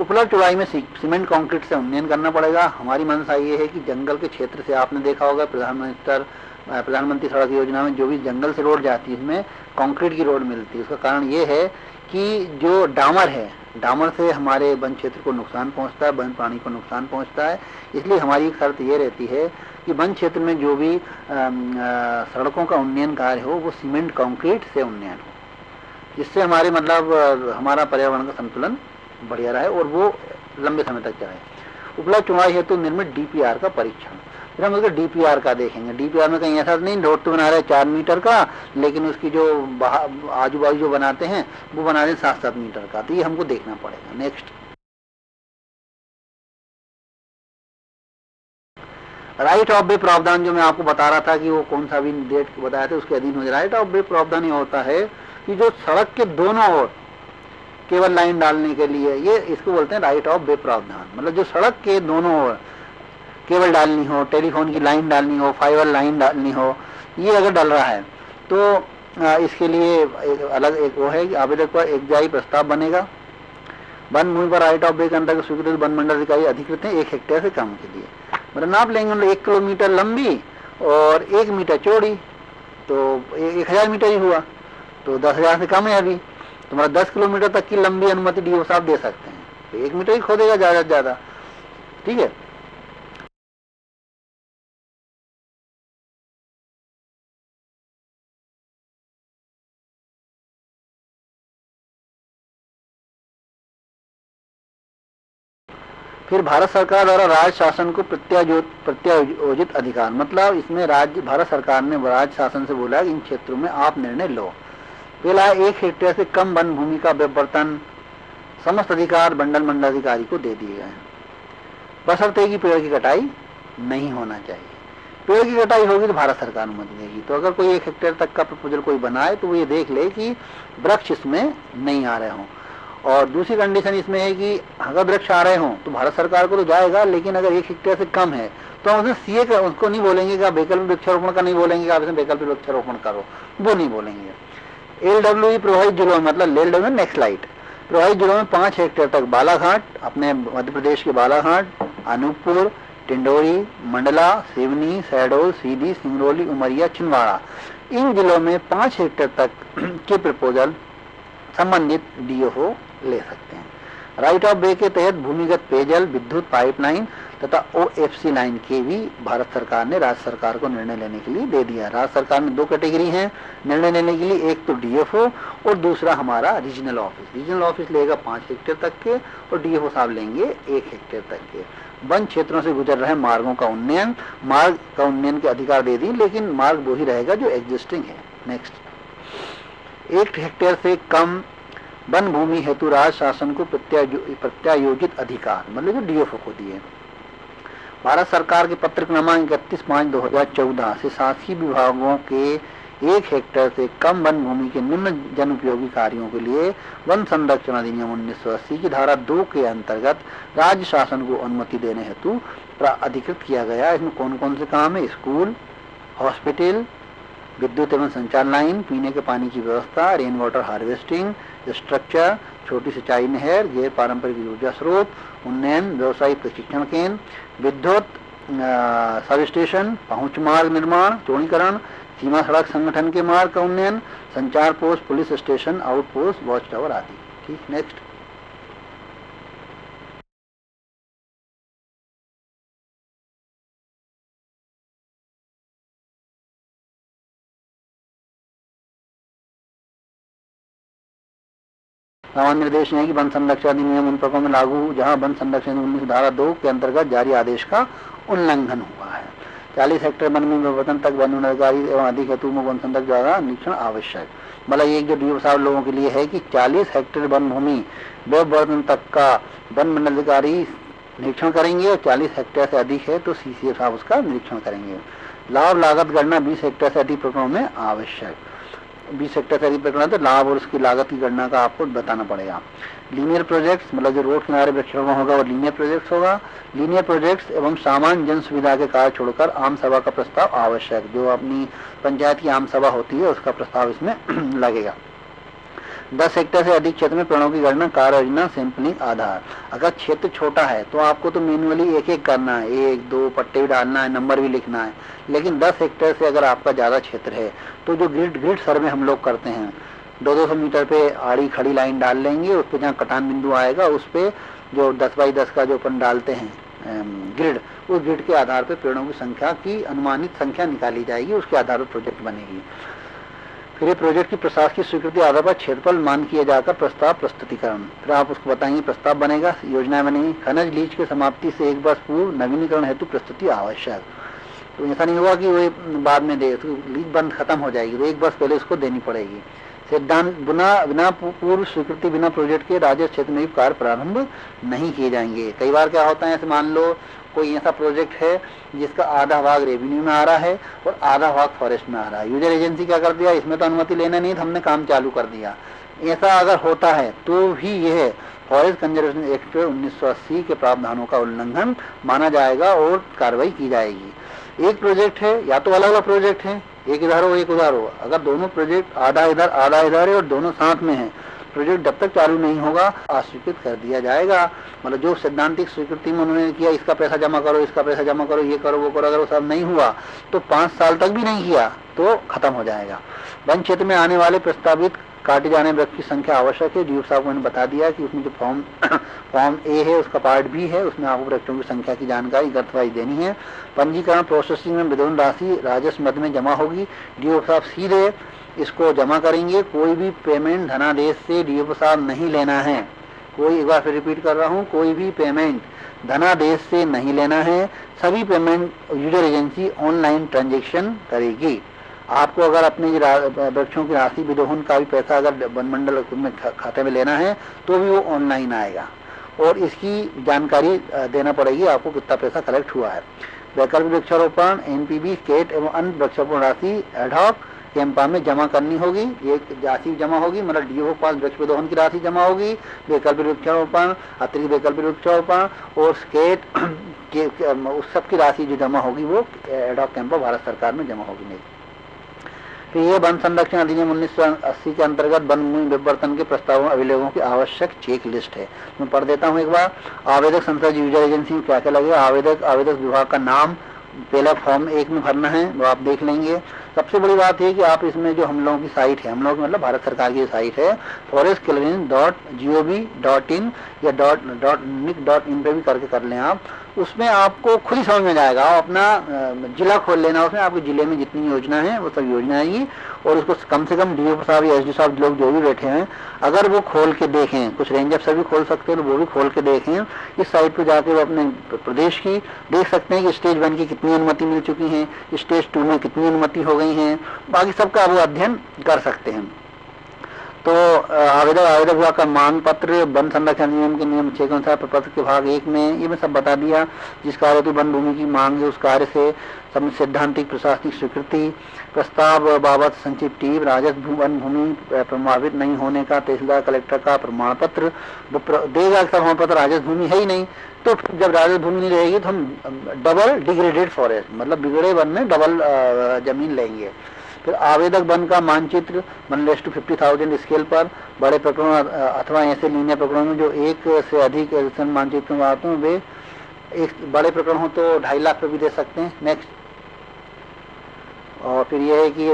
उपलब्ध चौड़ाई में सीमेंट कंक्रीट से उन्नयन करना पड़ेगा। हमारी मंशा ये है कि जंगल के क्षेत्र से आपने देखा होगा प्रधानमंत्री सड़क योजना में जो भी जंगल से रोड जाती है इसमें कंक्रीट की रोड मिलती है। उसका कारण ये है कि जो डामर है, डामर से हमारे वन क्षेत्र को नुकसान पहुंचता है, वन प्राणी को नुकसान पहुंचता है। इसलिए हमारी शर्त ये रहती है कि वन क्षेत्र में जो भी सड़कों का उन्नयन कार्य हो वो सीमेंट कंक्रीट से उन्नयन हो, जिससे हमारे मतलब हमारा पर्यावरण का संतुलन बढ़िया रहे और वो लंबे समय तक जाए। उपलब्ध चौड़ाई हेतु निर्मित डीपीआर का परीक्षण, फिर हम उसका डीपीआर का देखेंगे। डीपीआर में कहीं ऐसा नहीं रोड तो बना रहे 4 मीटर का, लेकिन उसकी जो आजू बाजू जो बनाते हैं वो बना रहे 7-7 मीटर का, तो ये हमको देखना पड़ेगा। नेक्स्ट, राइट ऑफ वे प्रावधान, जो मैं आपको बता रहा था कि वो कौन सा भी डेट बताया था उसके अधीन हो जाए। राइट ऑफ वे प्रावधान ये होता है कि जो सड़क के दोनों ओर केवल लाइन डालने के लिए, ये इसको बोलते हैं राइट ऑफ वे प्रावधान। मतलब जो सड़क के दोनों ओर केबल डालनी हो, टेलीफोन की लाइन डालनी हो, फाइबर लाइन डालनी हो, ये अगर डल रहा है तो इसके लिए अलग एक वो है कि आवेदक पर एक जारी प्रस्ताव बनेगा। वन भूमि पर राइट ऑफ वे के अंतर्गत स्वीकृत वन मंडल अधिकारी अधिकृत है 1 हेक्टेयर से कम के लिए। मतलब नाप लेंगे 1 किलोमीटर लंबी और 1 मीटर चौड़ी, तो 1000 मीटर ही हुआ, तो 10,000 से कम है अभी। तुम्हारा 10 किलोमीटर तक की लंबी अनुमति डीओ साहब दे सकते हैं, तो 1 मीटर ही खोदेगा ज्यादा से ज्यादा, ठीक है। फिर भारत सरकार द्वारा राज्य शासन को प्रत्यायोजित अधिकार, मतलब इसमें राज्य भारत सरकार ने राज्य शासन से बोला कि इन क्षेत्रों में आप निर्णय लो। पहला, 1 हेक्टेयर से कम वन भूमि का विवर्तन समस्त अधिकार मंडलाधिकारी को दे दिए गए, बशर्ते कि पेड़ की कटाई नहीं होना चाहिए। पेड़ की कटाई होगी तो भारत सरकार अनुमति देगी। तो अगर कोई 1 हेक्टेयर तक का प्रपोजल कोई बनाए तो वो ये देख ले कि वृक्ष इसमें नहीं आ रहे हों। और दूसरी कंडीशन इसमें है कि अगर वृक्ष आ रहे हों तो भारत सरकार को तो जाएगा, लेकिन अगर 1 हेक्टेयर से कम है तो हम उसमें सीए का उसको नहीं बोलेंगे कि आप वैकल्पिक वृक्षारोपण का नहीं बोलेंगे कि आप इसमें वैकल्पिक वृक्षारोपण करो, वो नहीं बोलेंगे। LWE प्रभावित जिलों में, मतलब LWE नेक्स्ट स्लाइड, प्रभावित जिलों में 5 हेक्टेयर तक बालाघाट, अपने मध्य प्रदेश के बालाघाट, अनूपपुर, टिंडोरी, मंडला, सिवनी, शहडोल, सीधी, सिंगरौली, उमरिया, छिंदवाड़ा, इन जिलों में 5 हेक्टेयर तक के प्रपोजल संबंधित डीओ ले सकते हैं। राइट ऑफ वे के तहत भूमिगत पेयजल, विद्युत पाइपलाइन तथा OFC लाइन के भी भारत सरकार ने राज्य सरकार को निर्णय लेने के लिए दे दिया। राज्य सरकार में 2 कैटेगरी हैं निर्णय लेने के लिए, एक तो DFO और दूसरा हमारा रीजनल ऑफिस। रीजनल ऑफिस लेगा 5 हेक्टेयर तक के और DFO साहब लेंगे 1 हेक्टेयर तक के। वन क्षेत्रों से गुजर रहे मार्गों का उन्नयन, मार्ग का उन्नयन के अधिकार दे दी, लेकिन मार्ग वो ही रहेगा जो एग्जिस्टिंग है। नेक्स्ट, 1 हेक्टेयर से कम वन भूमि हेतु राज्य शासन को प्रत्यायोजित अधिकार, मतलब जो DFO को दिए। भारत सरकार के पत्र क्रमांक 31/5/2014 से शासकीय विभागों के 1 हेक्टेयर से कम वन भूमि के निम्न जन उपयोगी कार्यों के लिए वन संरक्षण अधिनियम 1980 की धारा 2 के अंतर्गत राज्य शासन को अनुमति देने हेतु अधिकृत किया गया। इसमें कौन कौन से काम है? स्कूल, हॉस्पिटल, विद्युत एवं संचार लाइन, पीने के पानी की व्यवस्था, रेन वाटर हार्वेस्टिंग स्ट्रक्चर, छोटी सिंचाई नहर, गैर पारंपरिक ऊर्जा स्रोत, उन्नयन, व्यवसायिक प्रशिक्षण केंद्र, विद्युत सब स्टेशन, पहुंच मार्ग निर्माण, चौड़ीकरण, सीमा सड़क संगठन के मार्ग का उन्नयन, संचार post, police station, outpost, watch tower आदि। ठीक, नेक्स्ट। सामान्य निर्देश है कि वन संरक्षण अधिनियम उन प्रकरणों में लागू जहां वन संरक्षण 19 धारा 2 के अंतर्गत जारी आदेश का उल्लंघन हुआ है। 40 हेक्टेयर वन में विवर्तन तक वन अधिकारी एवं अधिक हेतु में वन संरक्षण द्वारा निरीक्षण आवश्यक। मतलब एक जो DO साहब लोगों के लिए है कि 40 हेक्टेयर वन भूमि विवर्तन तक का वन मंडलाधिकारी निरीक्षण करेंगे और 40 हेक्टेयर से अधिक है तो CCF साहब उसका निरीक्षण करेंगे। लाभ लागत गणना 20 हेक्टेयर से अधिक प्रकरणों में आवश्यक। 20 हेक्टेयर से अधिक प्रकरण है तो लाभ और उसकी लागत की गणना का आपको बताना पड़ेगा। लीनियर प्रोजेक्ट्स, मतलब जो रोड किनारे वृक्षारोपण होगा वो लीनियर प्रोजेक्ट्स होगा। लीनियर प्रोजेक्ट्स एवं सामान्य जन सुविधा के कार्य छोड़कर आम सभा का प्रस्ताव आवश्यक। जो अपनी पंचायत की आम सभा होती है उसका प्रस्ताव इसमें लगेगा। 10 हेक्टेयर से अधिक क्षेत्र में प्रणों की गणना, कार्य योजना, सैंपलिंग आधार। अगर क्षेत्र छोटा है तो आपको तो मैन्युअली एक एक करना है, 1 2 पट्टे भी डालना है, नंबर भी लिखना है। लेकिन 10 हेक्टेयर से अगर आपका ज्यादा क्षेत्र है तो जो ग्रिड सर्वे हम लोग करते हैं, 200 मीटर पे आड़ी खड़ी लाइन डाल लेंगे, उस पर जहाँ कटान बिंदु आएगा उस पे जो 10x10 का जो अपन डालते हैं ग्रिड, उस ग्रिड के आधार पर पेड़ों की संख्या की अनुमानित संख्या निकाली जाएगी, उसके आधार पर प्रोजेक्ट बनेगी। फिर प्रोजेक्ट की प्रशासकीय स्वीकृति आधार पर क्षेत्रफल मान किया जाकर प्रस्ताव प्रस्तुतिकरण, फिर आप उसको बताएंगे, प्रस्ताव बनेगा, योजना बनेगी। खनिज लीज के समाप्ति से 1 वर्ष पूर्व नवीनीकरण हेतु प्रस्तुति आवश्यक। तो ऐसा नहीं होगा कि वो बाद में दे, तो लीज बंद खत्म हो जाएगी तो 1 वर्ष पहले उसको देनी पड़ेगी। सिद्धांत, बिना पूर्व स्वीकृति बिना प्रोजेक्ट के राज्य क्षेत्र में कार्य प्रारंभ नहीं किए जाएंगे। कई बार क्या होता है, ऐसे मान लो कोई ऐसा प्रोजेक्ट है जिसका आधा भाग रेवेन्यू में आ रहा है और आधा भाग फॉरेस्ट में आ रहा है। यूजर एजेंसी क्या कर दिया, इसमें तो अनुमति लेना नहीं, तो हमने काम चालू कर दिया। ऐसा अगर होता है तो भी यह फॉरेस्ट कंजर्वेशन एक्ट 1980 के प्रावधानों का उल्लंघन माना जाएगा और कार्रवाई की जाएगी। एक प्रोजेक्ट है या तो अलग अलग प्रोजेक्ट है, एक इधर हो एक उधर हो, अगर दोनों प्रोजेक्ट आधा इधर है और दोनों साथ में है, प्रोजेक्ट जब तक चालू नहीं होगा अस्वीकृत कर दिया जाएगा। मतलब जो सैद्धांतिक स्वीकृति में उन्होंने किया, इसका पैसा जमा करो, इसका पैसा जमा करो, ये करो वो करो, अगर वो सब नहीं हुआ तो 5 साल तक भी नहीं किया तो खत्म हो जाएगा। वन क्षेत्र में आने वाले प्रस्तावित काटे जाने वृक्ष की संख्या आवश्यक है। डीओ साहब को मैंने बता दिया कि उसमें जो फॉर्म ए है उसका पार्ट बी है, उसमें आपको वृक्षों की संख्या की जानकारी गतवाइज देनी है। पंजीकरण प्रोसेसिंग में विधोन राशि राजस्व मद में जमा होगी। डीओ साहब सीधे इसको जमा करेंगे। कोई भी पेमेंट धनादेश से डीओ साहब नहीं लेना है। कोई, एक बार फिर रिपीट कर रहा हूँ, कोई भी पेमेंट धनादेश से नहीं लेना है। सभी payment user agency online transaction करेगी। आपको अगर अपने वृक्षों की राशि विदोहन का भी पैसा अगर वन मंडल में खाते में लेना है तो भी वो ऑनलाइन आएगा और इसकी जानकारी देना पड़ेगी आपको कितना पैसा कलेक्ट हुआ है। वैकल्पिक वृक्षारोपण एनपीबी स्टेट एवं अन्य वृक्षारोपण राशि एडहॉक कैंपा में जमा करनी होगी। ये राशि जमा होगी, मतलब डीओ के पास वृक्ष विदोहन की राशि जमा होगी, वैकल्पिक वृक्षारोपण, अतिरिक्त वैकल्पिक वृक्षारोपण और स्टेट के उस सब की राशि जो जमा होगी वो एडहॉक कैंपा भारत सरकार में जमा होगी नहीं। तो ये वन संरक्षण अधिनियम 1980 के अंतर्गत वन भूमि विवर्तन के प्रस्तावों अभिलेखों की आवश्यक चेक लिस्ट है। मैं पढ़ देता हूँ एक बार। आवेदक संस्था यूजर एजेंसी में क्या क्या लगेगा। आवेदक विभाग का नाम पहला फॉर्म 1 में भरना है, वो आप देख लेंगे। सबसे बड़ी बात है कि आप इसमें जो हम लोगों की साइट है, हम लोग मतलब भारत सरकार की साइट है forestclearance.gov.in या .nic.in पे भी करके कर लें आप। उसमें आपको खुद ही समझ में जाएगा। आप अपना जिला खोल लेना, उसमें आपके जिले में जितनी योजना है वो सब योजना आएगी और उसको कम से कम डीओ साहब या एसडी साहब लोग जो भी बैठे हैं अगर वो खोल के देखें, कुछ रेंज अफसर भी खोल सकते हैं तो वो भी खोल के देखें। इस साइट पर जाके वो अपने प्रदेश की देख सकते हैं कि स्टेज 1 की कितनी अनुमति मिल चुकी है, स्टेज 2 में कितनी अनुमति हो गई है, बाकी सबका वो अध्ययन कर सकते हैं। तो आवेदक विभाग का मांग पत्र वन संरक्षण अधिनियम के नियम 6 के अनुसार प्रपत्र के भाग 1 में ये मैं सब बता दिया। जिस कार्य की वन भूमि की मांग है उस कार्य से सैद्धांतिक प्रशासनिक स्वीकृति, प्रस्ताव बाबत संक्षिप्त टीप, राजस्व वन भूमि प्रभावित नहीं होने का तहसीलदार कलेक्टर का प्रमाण पत्र देगा। प्रमाण पत्र राजस्व भूमि है ही नहीं तो जब राजस्व भूमि नहीं रहेगी तो हम डबल डिग्रेडेड फॉरेस्ट मतलब बिगड़े वन में डबल जमीन लेंगे। फिर आवेदक वन का मानचित्र 1:50,000 स्केल पर बड़े प्रकरणों अथवा ऐसे लीनियर प्रकरणों में जो 1 से अधिक मानचित्र में आते हैं वे एक बड़े प्रकरण हो तो 2.5 लाख पे भी दे सकते हैं। नेक्स्ट, और फिर यह है कि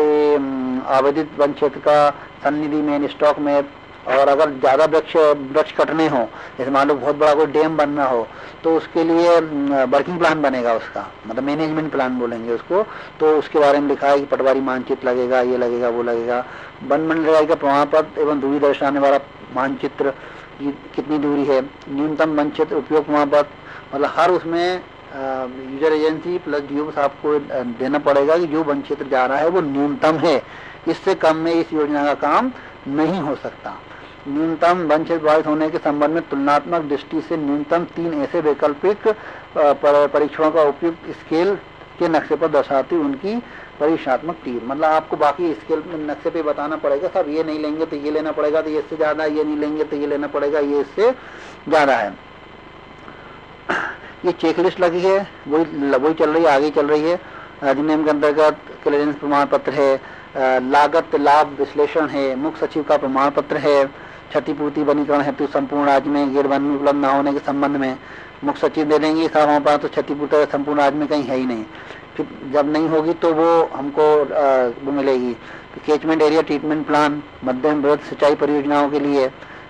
आवेदित वन क्षेत्र का सन्निधि में स्टॉक मैप, और अगर ज़्यादा वृक्ष कटने हो, जैसे मान लो बहुत बड़ा कोई डैम बनना हो तो उसके लिए वर्किंग प्लान बनेगा, उसका मतलब मैनेजमेंट प्लान बोलेंगे उसको। तो उसके बारे में लिखा है कि पटवारी मानचित्र लगेगा, ये लगेगा वो लगेगा। वन मंडल का प्रमाण पत्र एवं दूरी दर्शाने वाला मानचित्र की कितनी दूरी है, न्यूनतम वन क्षेत्र उपयोग प्रमाण पत्र, मतलब हर उसमें यूजर एजेंसी प्लस डीओ साहब को देना पड़ेगा कि जो वन क्षेत्र जा रहा है वो न्यूनतम है, इससे कम में इस योजना का काम नहीं हो सकता। न्यूनतम वन क्षेत्र प्रभावित होने के संबंध में तुलनात्मक दृष्टि से न्यूनतम 3 ऐसे वैकल्पिक परीक्षणों का उपयुक्त स्केल के नक्शे पर दर्शाती उनकी परीक्षणात्मक टीम, मतलब आपको बाकी स्केल नक्शे पे बताना पड़ेगा साहब ये नहीं लेंगे तो ये लेना पड़ेगा, तो ये इससे ज्यादा, ये नहीं लेंगे तो ये लेना पड़ेगा, ये इससे ज्यादा है। ये चेकलिस्ट लगी है, वही चल रही है, आगे चल रही है। अधिनियम के अंतर्गत क्लियरेंस प्रमाण पत्र है, लागत लाभ विश्लेषण है, मुख्य सचिव का प्रमाण पत्र है, क्षतिपूर्ति वनीकरण हेतु संपूर्ण राज्य में गैर वन उपलब्ध न होने के संबंध में मुख्य सचिव दे देंगे साहब हमारे पास तो क्षतिपूर्ति संपूर्ण राज्य में कहीं है ही नहीं, फिर जब नहीं होगी तो वो हमको वो मिलेगी। तो कैचमेंट एरिया ट्रीटमेंट प्लान मध्यम वृहद सिंचाई परियोजनाओं के लिए,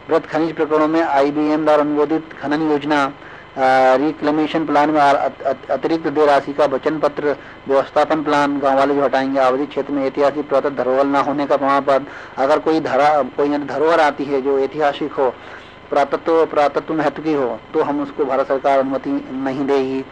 वृहद खनिज प्रकरणों में IBM द्वारा अनुमोदित खनन योजना, रिक्लेमेशन प्लान में अतिरिक्त देय राशि का वचन पत्र, व्यवस्थापन प्लान, गांव वाले जो हटाएंगे, आवधिक क्षेत्र में ऐतिहासिक पुरातत्व धरोहर न होने का प्रमाण पत्र, अगर कोई धरोहर आती है जो ऐतिहासिक हो, पुरातत्व महत्व की हो तो हम उसको भारत सरकार अनुमति नहीं देगी।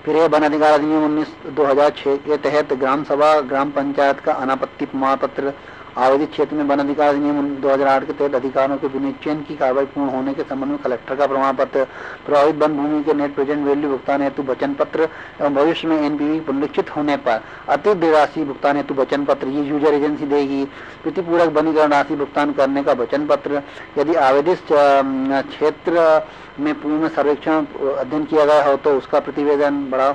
फिर यह वन अधिकार अधिनियम 2006 के तहत ग्राम सभा ग्राम पंचायत का अनापत्ति प्रमाण पत्र, आवेदित क्षेत्र में वन अधिकार अधिनियम 2008 के तहत अधिकारों के विनिश्चयन की कार्रवाई पूर्ण होने के संबंध में कलेक्टर का प्रमाण पत्र, प्रभावित वन भूमि के नेट प्रेजेंट वैल्यू भुगतान हेतु वचन पत्र एवं भविष्य में NPV पुनरीक्षित होने पर अतिरिक्त राशि भुगतान हेतु वचन पत्र, ये यूजर एजेंसी देगी। प्रतिपूरक वनीकरण राशि भुगतान करने का वचन पत्र, यदि आवेदित क्षेत्र में पूर्ण सर्वेक्षण अध्ययन किया गया हो तो उसका प्रतिवेदन बढ़ाओ।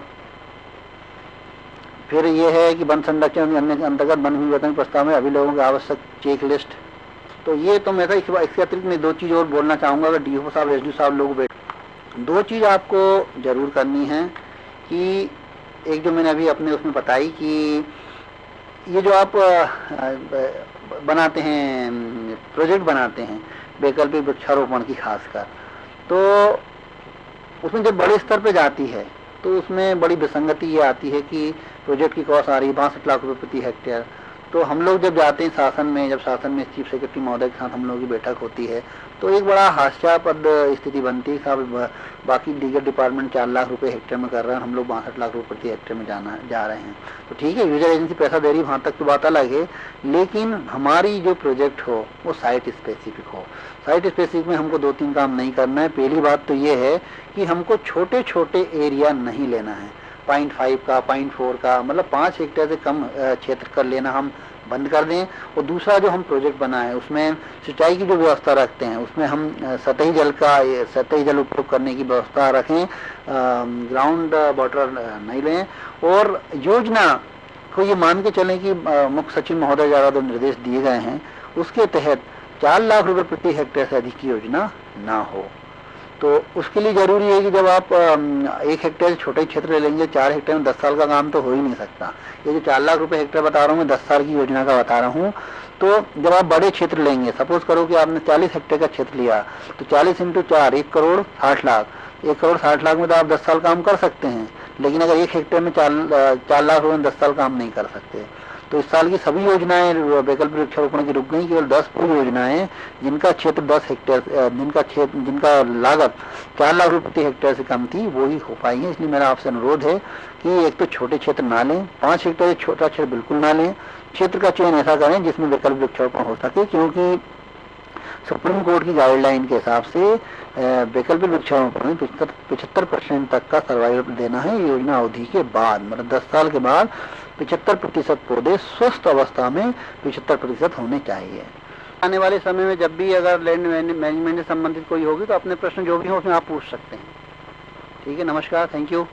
फिर यह है कि वन संरक्षण अंतर्गत वन विवर्तन प्रस्ताव में अभिलेखों की आवश्यक चेक लिस्ट, तो ये तो मैं इसके अतिरिक्त मैं 2 चीज़ और बोलना चाहूँगा। अगर डीओ साहब एसडीओ साहब लोग 2 चीज़ आपको जरूर करनी है कि एक जो मैंने अभी अपने उसमें बताई कि ये जो आप बनाते हैं, प्रोजेक्ट बनाते हैं वैकल्पिक वृक्षारोपण की खासकर, तो उसमें जब बड़े स्तर पे जाती है तो उसमें बड़ी विसंगति ये आती है कि प्रोजेक्ट की कॉस्ट आ रही है 62 लाख रुपए प्रति हेक्टेयर। तो हम लोग जब जाते हैं शासन में, जब शासन में चीफ सेक्रेटरी महोदय के साथ हम लोगों की बैठक होती है, तो एक बड़ा हास्यास्पद स्थिति बनती है। साहब बाकी दीगर डिपार्टमेंट 4 लाख रुपए हेक्टेयर में कर रहे हैं, हम लोग 62 लाख रुपए प्रति हेक्टेयर में जा रहे हैं। तो ठीक है, यूजर एजेंसी पैसा दे रही है, वहाँ तक तो बात अलग है, लेकिन हमारी जो प्रोजेक्ट हो वो साइट स्पेसिफिक हो। साइट स्पेसिफिक में हमको 2-3 काम नहीं करना है। पहली बात तो ये है कि हमको छोटे छोटे एरिया नहीं लेना है, 0.5 का, 0.4 का, मतलब 5 हेक्टेयर से कम क्षेत्र कर लेना हम बंद कर दें। और दूसरा जो हम प्रोजेक्ट बनाए उसमें सिंचाई की जो व्यवस्था रखते हैं उसमें हम सतही जल उपयोग करने की व्यवस्था रखें, ग्राउंड वाटर नहीं लें। और योजना को ये मान के चलें कि मुख्य सचिव महोदय द्वारा जो निर्देश दिए गए हैं उसके तहत 4 लाख रुपए प्रति हेक्टेयर से अधिक की योजना ना हो। तो उसके लिए जरूरी है कि जब आप 1 हेक्टेयर छोटे क्षेत्र ले लेंगे, 4 हेक्टेयर में 10 साल का काम तो हो ही नहीं सकता। ये जो 4 लाख रुपए हेक्टेयर बता रहा हूँ मैं 10 साल की योजना का बता रहा हूँ। तो जब आप बड़े क्षेत्र लेंगे, सपोज करो कि आपने 40 हेक्टेयर का क्षेत्र लिया, तो 40 × 4 1 करोड़ 60 लाख। 1 करोड़ 60 लाख में तो आप 10 साल काम कर सकते हैं, लेकिन अगर 1 हेक्टेयर में 4 लाख रुपए में 10 साल काम नहीं कर सकते। तो इस साल की सभी योजनाएं वैकल्पिक वृक्षारोपण की रुक गई। केवल 10 पूरी योजनाएं जिनका क्षेत्र 10 हेक्टेयर, जिनका लागत 4 लाख रुपए प्रति हेक्टेयर से कम थी वो ही हो पाई है। इसलिए मेरा आपसे अनुरोध है कि एक तो छोटे क्षेत्र ना लें, 5 हेक्टेयर छोटा क्षेत्र बिल्कुल ना लें। क्षेत्र का चयन ऐसा करें जिसमें वैकल्पिक वृक्षारोपण हो सके, क्योंकि सुप्रीम कोर्ट की गाइडलाइन के हिसाब से वैकल्पिक वृक्षारोपण में 75% तक का सर्वाइवल देना है योजना अवधि के बाद, मतलब 10 साल के बाद 75% पौधे स्वस्थ अवस्था में 75% होने चाहिए। आने वाले समय में जब भी अगर लैंड मैनेजमेंट से संबंधित कोई होगी तो अपने प्रश्न जो भी हो उसमें आप पूछ सकते हैं। ठीक है, नमस्कार, थैंक यू।